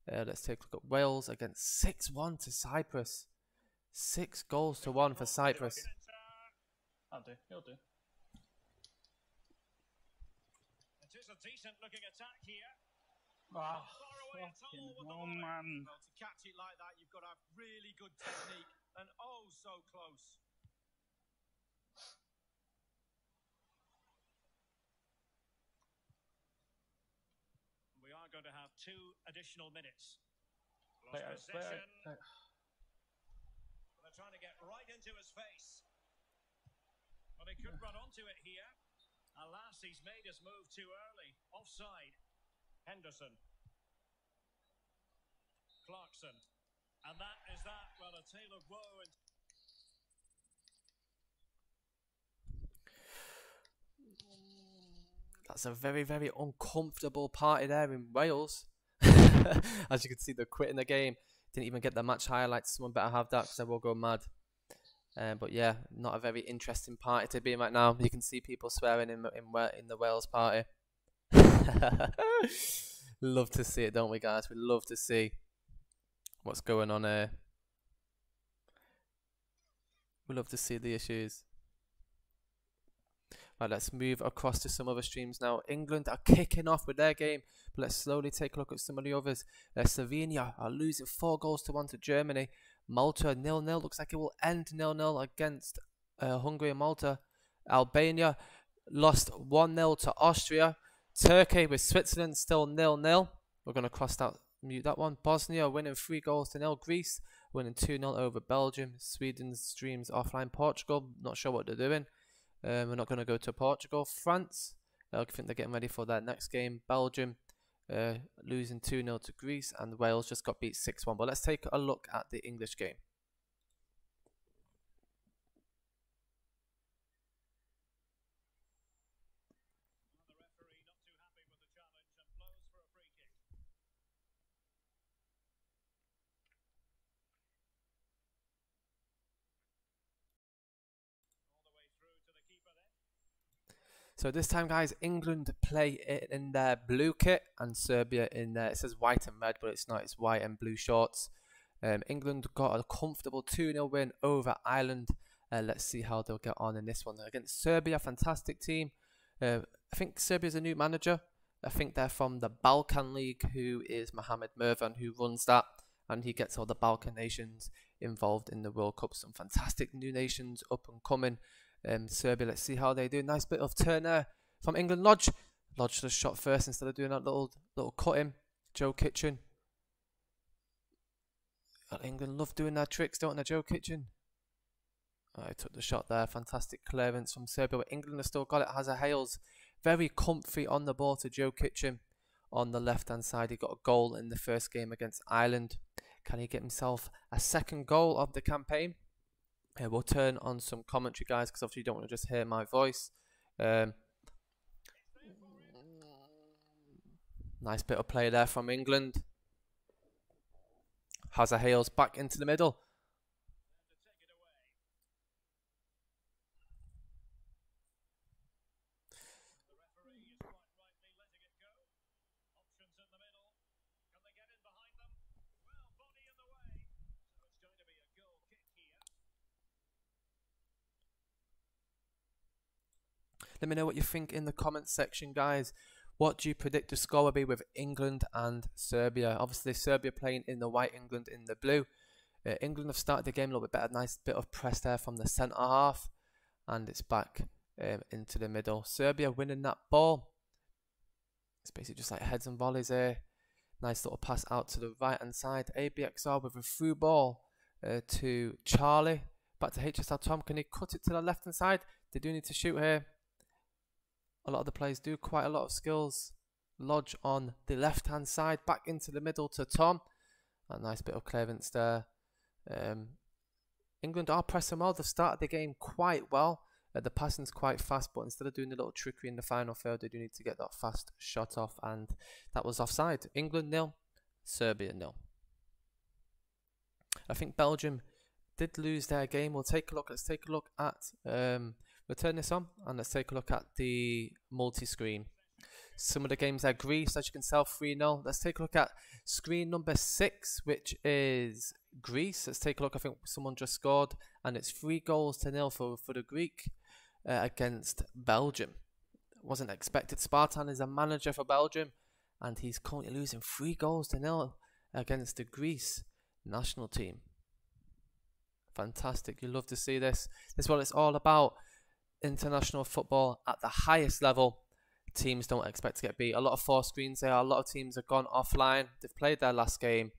Let's take a look at Wales against 6-1 to Cyprus. 6-1 for Cyprus. I'll do. He'll do. It is a decent looking attack here. Oh, oh man. Well, to catch it like that, you've got to have really good technique and oh so close. We are going to have 2 additional minutes. Lost possession. They're trying to get right into his face. But he could run onto it here. Alas, he's made his move too early. Offside. Henderson. Clarkson. And that is that. Well, a tale of woe and... That's a very, very uncomfortable party there in Wales. As you can see, they're quitting the game. Didn't even get the match highlights. Someone better have that because I will go mad. But yeah, not a very interesting party to be in right now. You can see people swearing in the Wales party. Love to see it, don't we, guys? We love to see what's going on here. We love to see the issues. Right, let's move across to some other streams now. England are kicking off with their game, but let's slowly take a look at some of the others. Slovenia are losing 4-1 to Germany. Malta 0-0. Looks like it will end 0-0 against Hungary and Malta. Albania lost 1-0 to Austria. Turkey with Switzerland still 0-0. We're going to mute that one. Bosnia winning 3-0. Greece winning 2-0 over Belgium. Sweden's streams offline. Portugal, not sure what they're doing. We're not going to go to Portugal. France, I think they're getting ready for their next game. Belgium losing 2-0 to Greece, and Wales just got beat 6-1. But let's take a look at the English game. So this time, guys, England play in their blue kit and Serbia in their, it says white and red, but it's not, it's white and blue shorts. England got a comfortable 2-0 win over Ireland. Let's see how they'll get on in this one. Against Serbia, fantastic team. I think Serbia's a new manager. I think they're from the Balkan League, who is Mohamed Mervan, who runs that. And he gets all the Balkan nations involved in the World Cup. Some fantastic new nations up and coming. Serbia, let's see how they do. Nice bit of turn there from England. Lodge just shot first instead of doing that little cut-in. Joe Kitchen. England love doing their tricks, don't they, Joe Kitchen? I took the shot there. Fantastic clearance from Serbia, but England has still got it. Hazza Hales very comfy on the ball to Joe Kitchen on the left-hand side. He got a goal in the first game against Ireland. Can he get himself a second goal of the campaign? We'll turn on some commentary, guys, because obviously you don't want to just hear my voice. Nice bit of play there from England. Hazza Hales back into the middle. Let me know what you think in the comments section, guys. What do you predict the score will be with England and Serbia? Obviously, Serbia playing in the white, England in the blue. England have started the game a little bit better. Nice bit of press there from the centre half. And it's back into the middle. Serbia winning that ball. It's basically just like heads and volleys here. Nice little pass out to the right-hand side. ABXR with a through ball to Charlie. Back to HSL Tom. Can he cut it to the left-hand side? They do need to shoot here. A lot of the players do quite a lot of skills. Lodge on the left-hand side, back into the middle to Tom. A nice bit of clearance there. England are pressing well. They've started the game quite well. The passing's quite fast, but instead of doing a little trickery in the final third, they do need to get that fast shot off, and that was offside. England 0, Serbia 0. I think Belgium did lose their game. We'll take a look. Let's take a look at... we'll turn this on and let's take a look at the multi-screen. Some of the games are Greece, as you can tell, 3-0. Let's take a look at screen number 6, which is Greece. Let's take a look. I think someone just scored, and it's 3-0 for the Greek against Belgium. Wasn't expected. Spartan is a manager for Belgium, and he's currently losing 3-0 against the Greece national team. Fantastic. You love to see this. This is what it's all about. International football at the highest level. Teams don't expect to get beat. A lot of 4 screens there. A lot of teams have gone offline. They've played their last game.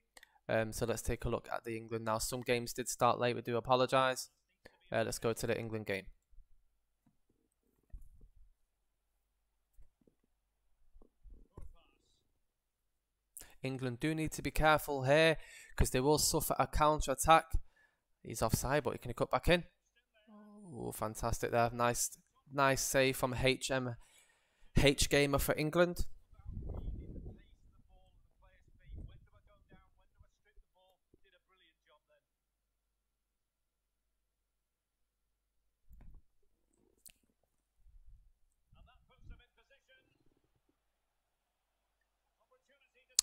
So let's take a look at the England now. Some games did start late. We do apologise. Let's go to the England game. England do need to be careful here because they will suffer a counter-attack. He's offside, but he can cut back in. Oh, fantastic there. Nice save from H Gamer for England.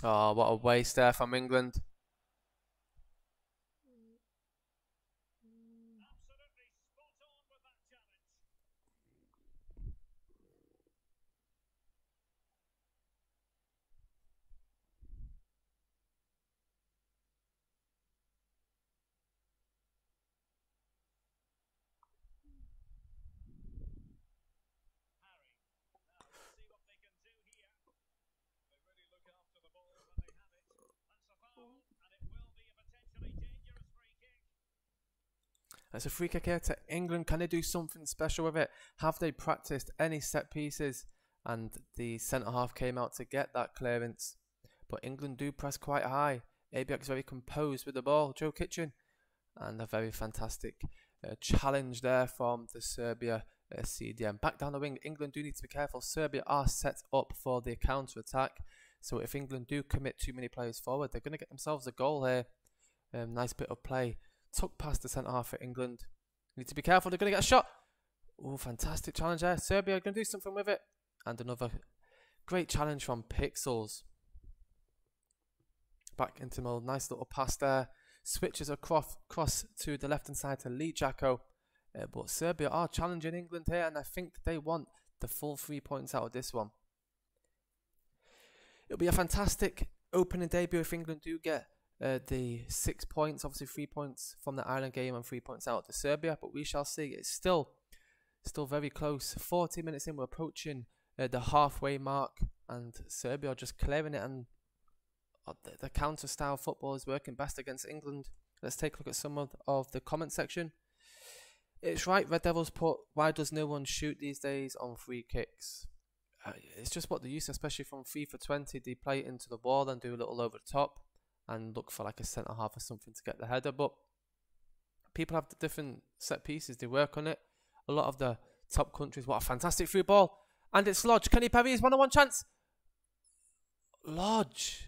Oh, what a waste there from England. That's a free kick here to England. Can they do something special with it? Have they practiced any set pieces and the centre-half came out to get that clearance. But England do press quite high. Abiak is very composed with the ball. Joe Kitchen, and a very fantastic challenge there from the Serbia CDM. Back down the wing, England do need to be careful. Serbia are set up for the counter-attack. So if England do commit too many players forward, they're going to get themselves a goal here. Nice bit of play. Took past the centre-half for England. Need to be careful, they're going to get a shot. Oh, fantastic challenge there. Serbia are going to do something with it. And another great challenge from Pixels. Back into Mo, nice little pass there. Switches across to the left hand side to Lee Jacko. But Serbia are challenging England here, and I think they want the full 3 points out of this one. It'll be a fantastic opening debut if England do get the 6 points. Obviously 3 points from the Ireland game and 3 points out to Serbia, but we shall see. It's still very close. 40 minutes in, we're approaching the halfway mark, and Serbia are just clearing it, and the counter style football is working best against England. Let's take a look at some of the comment section. It's right, Red Devils put, why does no one shoot these days on free kicks? It's just what they're used to, especially from FIFA 20. They play it into the wall and do a little over the top and look for like a centre half or something to get the header. But people have different set pieces, they work on it. A lot of the top countries, what a fantastic through ball. And it's Lodge. Kenny Perry is 1-on-1 chance. Lodge.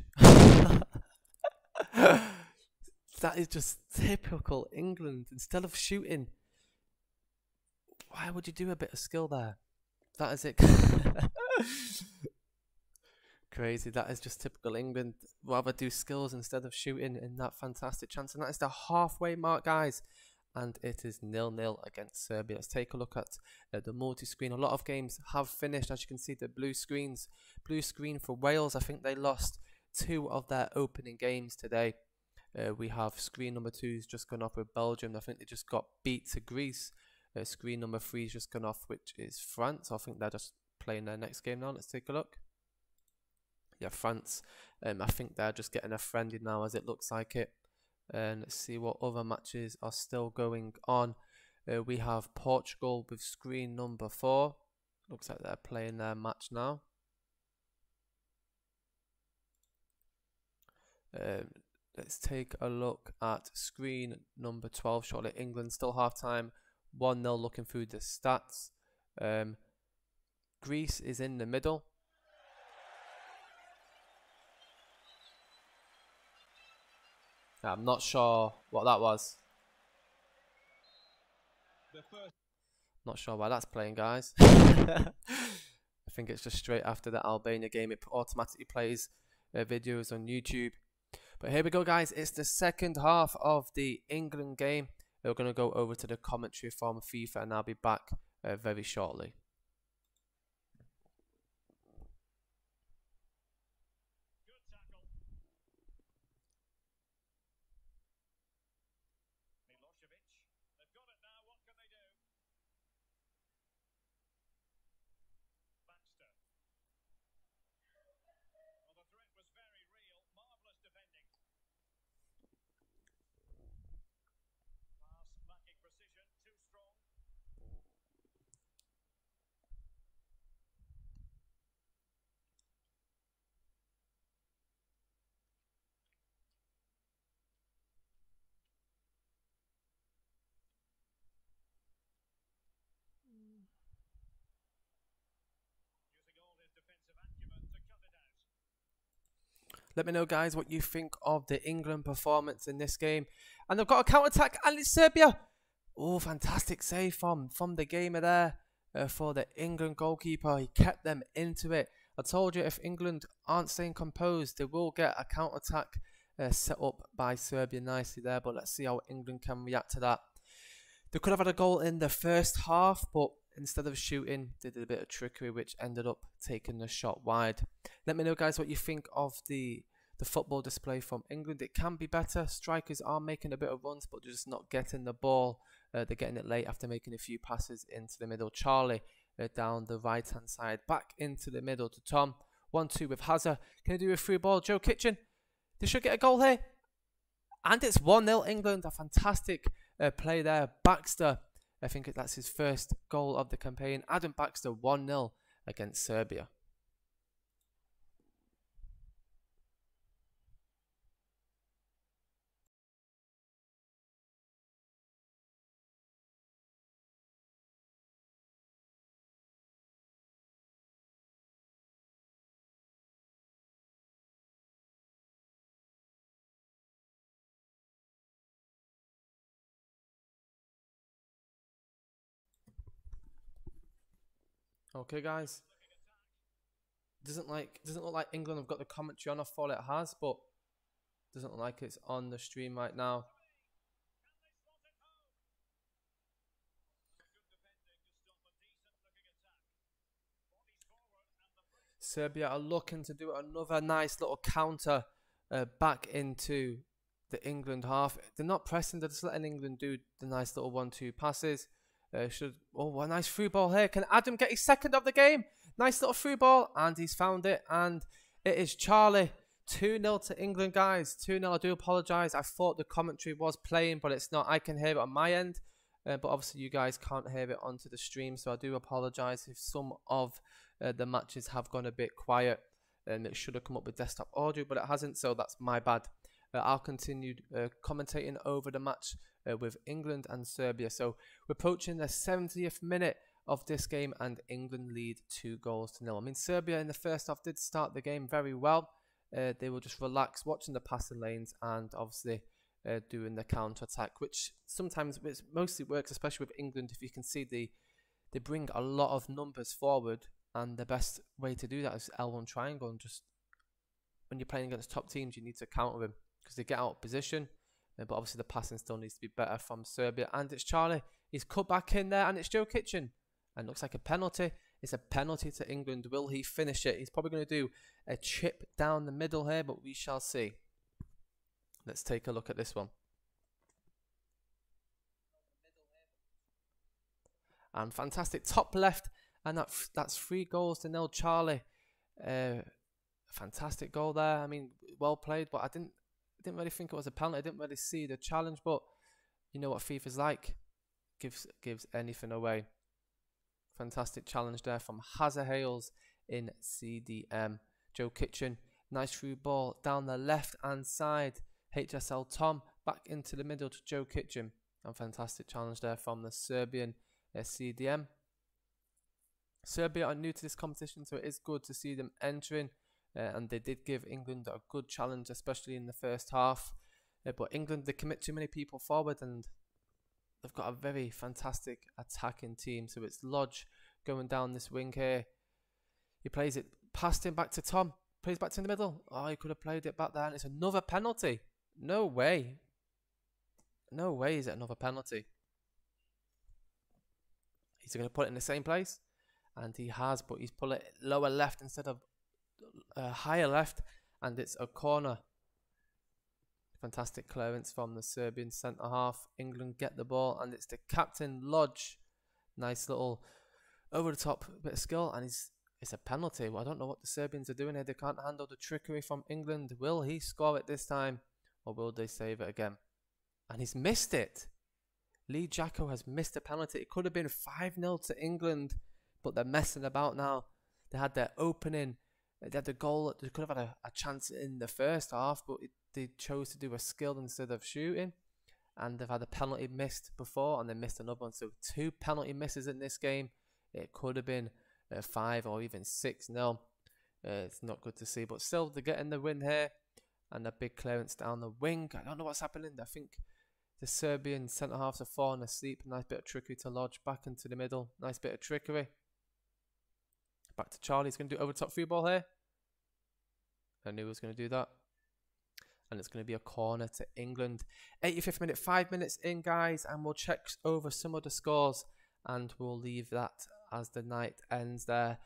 That is just typical England. Instead of shooting, why would you do a bit of skill there? That is it. Crazy. That is just typical England. Rather do skills instead of shooting in that fantastic chance. And that is the halfway mark, guys. And it is 0-0 against Serbia. Let's take a look at the multi-screen. A lot of games have finished. As you can see, the blue screens. Blue screen for Wales. I think they lost 2 of their opening games today. We have screen number 2's just gone off with Belgium. I think they just got beat to Greece. Screen number 3's just gone off, which is France. I think they're just playing their next game now. Let's take a look. Yeah, France. I think they're just getting a friendly now, as it looks like it. And let's see what other matches are still going on. We have Portugal with screen number 4. Looks like they're playing their match now. Let's take a look at screen number 12 shortly. England still half-time. 1-0 looking through the stats. Greece is in the middle. I'm not sure what that was. Not sure why that's playing, guys. I think it's just straight after the Albania game. It automatically plays videos on YouTube. But here we go, guys. It's the second half of the England game. We're going to go over to the commentary from FIFA, and I'll be back very shortly. Let me know, guys, what you think of the England performance in this game. And they've got a counter-attack, and it's Serbia. Oh, fantastic save from the gamer there for the England goalkeeper. He kept them into it. I told you, if England aren't staying composed, they will get a counter-attack set up by Serbia nicely there. But let's see how England can react to that. They could have had a goal in the first half, but instead of shooting, they did a bit of trickery, which ended up taking the shot wide. Let me know, guys, what you think of the football display from England. It can be better. Strikers are making a bit of runs, but they're just not getting the ball. They're getting it late after making a few passes into the middle. Charlie down the right-hand side. Back into the middle to Tom. 1-2 with Hazard. Can he do a free ball? Joe Kitchen. They should get a goal here. And it's 1-0 England. A fantastic play there. Baxter. I think that's his first goal of the campaign. Adam Baxter, 1-0. against Serbia. Okay, guys. Doesn't look like England have got the commentary on. I thought it has, but doesn't look like it's on the stream right now. Serbia are looking to do another nice little counter back into the England half. They're not pressing, they're just letting England do the nice little 1-2 passes. Oh, a nice through ball here. Can Adam get his second of the game? Nice little through ball, and he's found it, and it is Charlie. 2-0 to England, guys. 2-0. I do apologise. I thought the commentary was playing, but it's not. I can hear it on my end, but obviously you guys can't hear it onto the stream, so I do apologise if some of the matches have gone a bit quiet, and it should have come up with desktop audio, but it hasn't, so that's my bad. I'll continue commentating over the match with England and Serbia. So we're approaching the 70th minute of this game, and England lead 2-0. I mean, Serbia in the first half did start the game very well. They were just relaxed, watching the passing lanes, and obviously doing the counter-attack, which sometimes mostly works, especially with England. If you can see, they bring a lot of numbers forward, and the best way to do that is L1 triangle. And just when you're playing against top teams, you need to counter them because they get out of position. But obviously the passing still needs to be better from Serbia. And it's Charlie. He's cut back in there, and it's Joe Kitchen. And looks like a penalty. It's a penalty to England. Will he finish it? He's probably going to do a chip down the middle here, but we shall see. Let's take a look at this one. And fantastic top left, and that's 3-0 Charlie. Fantastic goal there. I mean, well played, but I didn't really think it was a penalty. I didn't really see the challenge, but you know what FIFA's like. Gives anything away. Fantastic challenge there from Hazza Hales in CDM. Joe Kitchen, nice through ball down the left hand side. HSL Tom back into the middle to Joe Kitchen. And fantastic challenge there from the Serbian CDM. Serbia are new to this competition, so it is good to see them entering. And they did give England a good challenge, especially in the first half. But England, they commit too many people forward, and they've got a very fantastic attacking team. So it's Lodge going down this wing here. He plays it past him back to Tom. Plays back to the middle. Oh, he could have played it back there, and it's another penalty. No way. No way is it another penalty. He's going to put it in the same place. And he has, but he's put it lower left instead of higher left. And it's a corner. Fantastic clearance from the Serbian centre-half. England get the ball, and it's the captain, Lodge. Nice little over-the-top bit of skill, and it's a penalty. Well, I don't know what the Serbians are doing here. They can't handle the trickery from England. Will he score it this time, or will they save it again? And he's missed it. Lee Jacko has missed a penalty. It could have been 5-0 to England, but they're messing about now. They had their opening. They had the goal. They could have had a chance in the first half, but they chose to do a skill instead of shooting. And they've had a penalty missed before, and they missed another one. So 2 penalty misses in this game. It could have been 5 or even 6-0. It's not good to see, but still they're getting the win here. And a big clearance down the wing. I don't know what's happening. I think the Serbian centre-halves are falling asleep. Nice bit of trickery to Lodge. Back into the middle. Nice bit of trickery. Back to Charlie. He's going to do over top free ball here. I knew he was going to do that. And it's going to be a corner to England. 85th minute, 5 minutes in, guys. And we'll check over some of the scores. And we'll leave that as the night ends there.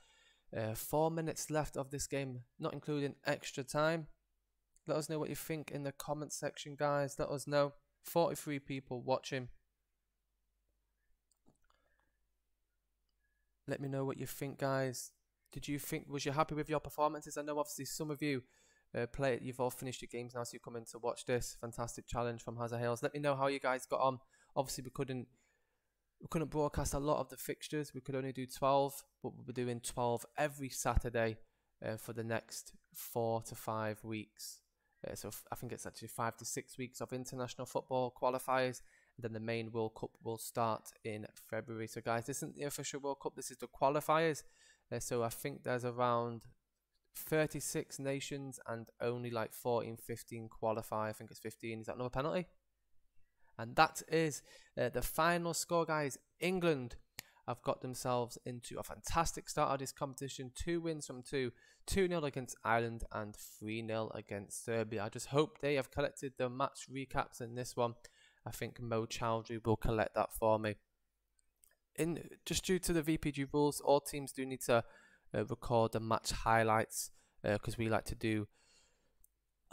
4 minutes left of this game, not including extra time. Let us know what you think in the comment section, guys. Let us know. 43 people watching. Let me know what you think, guys. Was you happy with your performances? I know obviously some of you you've all finished your games now, so you come in to watch this. Fantastic challenge from Hazza Hales. Let me know how you guys got on. Obviously we couldn't we couldn't broadcast a lot of the fixtures. We could only do 12, but we'll be doing 12 every Saturday for the next 4 to 5 weeks. So I think it's actually 5 to 6 weeks of international football qualifiers, and then the main World Cup will start in February. So guys, this isn't the official World Cup, this is the qualifiers. So I think there's around 36 nations and only like 14, 15 qualify. I think it's 15. Is that another penalty? And that is the final score, guys. England have got themselves into a fantastic start of this competition. 2 wins from 2. 2-0 against Ireland and 3-0 against Serbia. I just hope they have collected the match recaps in this one. I think Mo Chowdhury will collect that for me. Just due to the VPG rules, all teams do need to record the match highlights because we like to do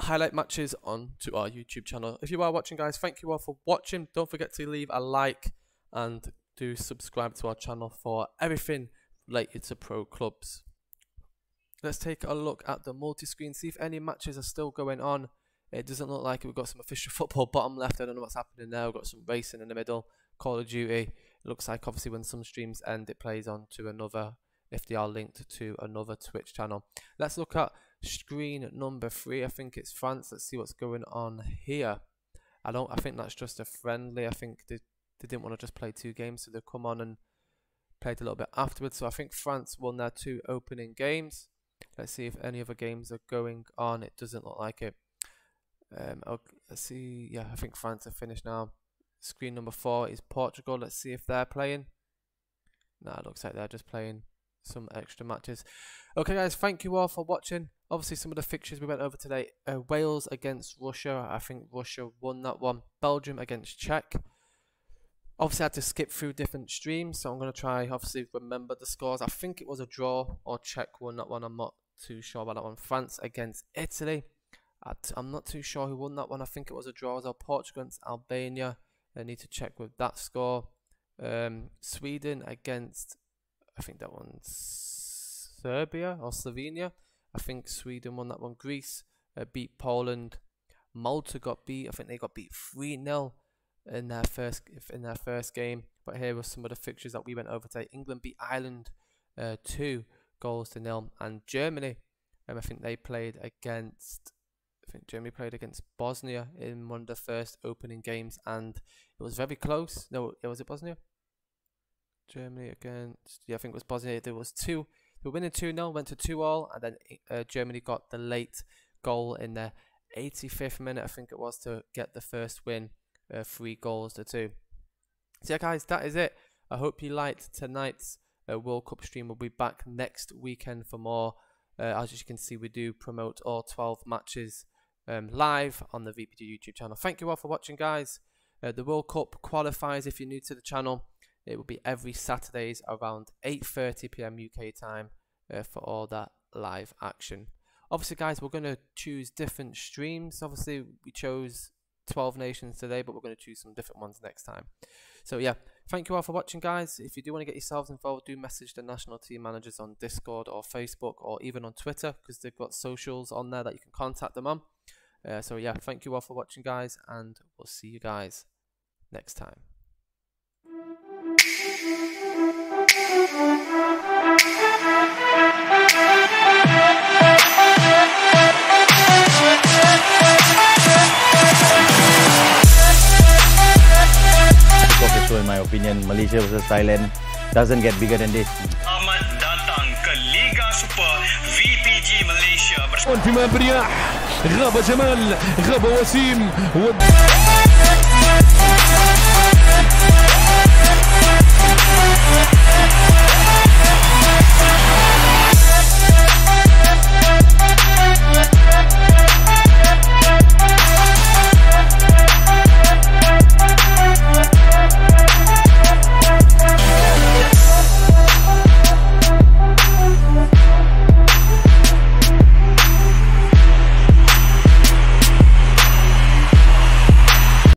highlight matches onto our YouTube channel. If you are watching, guys, thank you all for watching. Don't forget to leave a like and do subscribe to our channel for everything related to pro clubs. Let's take a look at the multi-screen, see if any matches are still going on. It doesn't look like it. We've got some official football bottom left. I don't know what's happening now. We've got some racing in the middle. Call of Duty. It looks like obviously when some streams end, it plays on to another, if they are linked to another Twitch channel. Let's look at screen number 3. I think it's France. Let's see what's going on here. I think that's just a friendly. I think they didn't want to just play 2 games, so they've come on and played a little bit afterwards. So I think France won their 2 opening games. Let's see if any other games are going on. It doesn't look like it. Let's see. Yeah, I think France are finished now. Screen number 4 is Portugal. Let's see if they're playing. Nah, it looks like they're just playing some extra matches. Okay, guys, thank you all for watching. Obviously, some of the fixtures we went over today. Wales against Russia. I think Russia won that one. Belgium against Czech. Obviously, I had to skip through different streams, so I'm going to try, obviously, remember the scores. I think it was a draw, or Czech won that one. I'm not too sure about that one. France against Italy. I'm not too sure who won that one. I think it was a draw as well. Portugal against Albania. I need to check with that score. Sweden against, I think that one's Serbia or Slovenia. I think Sweden won that one. Greece beat Poland. Malta got beat. I think they got beat 3-0. in their first game. But here were some of the fixtures that we went over today. England beat Ireland 2-0, and Germany, I think they played against, Germany played against Bosnia in one of the first opening games, and it was very close. No, was it Bosnia? Germany against, yeah, I think it was Bosnia. There was 2. They were winning 2-0, went to 2-2, and then Germany got the late goal in the 85th minute, I think it was, to get the first win. 3-2. So yeah, guys, that is it. I hope you liked tonight's World Cup stream. We'll be back next weekend for more. As you can see, we do promote all 12 matches live on the VPG YouTube channel. Thank you all for watching, guys. The World Cup qualifiers, if you're new to the channel, it will be every Saturdays around 8:30 PM UK time for all that live action. Obviously, guys, we're going to choose different streams. Obviously, we chose 12 nations today, but we're going to choose some different ones next time. So yeah, thank you all for watching, guys. If you do want to get yourselves involved, do message the national team managers on Discord or Facebook or even on Twitter, because they've got socials on there that you can contact them on. So yeah, thank you all for watching, guys, and we'll see you guys next time. So in my opinion, Malaysia versus Thailand doesn't get bigger than this. Selamat datang ke Liga Super VPG Malaysia. في برياح غاب جمال غاب وسيم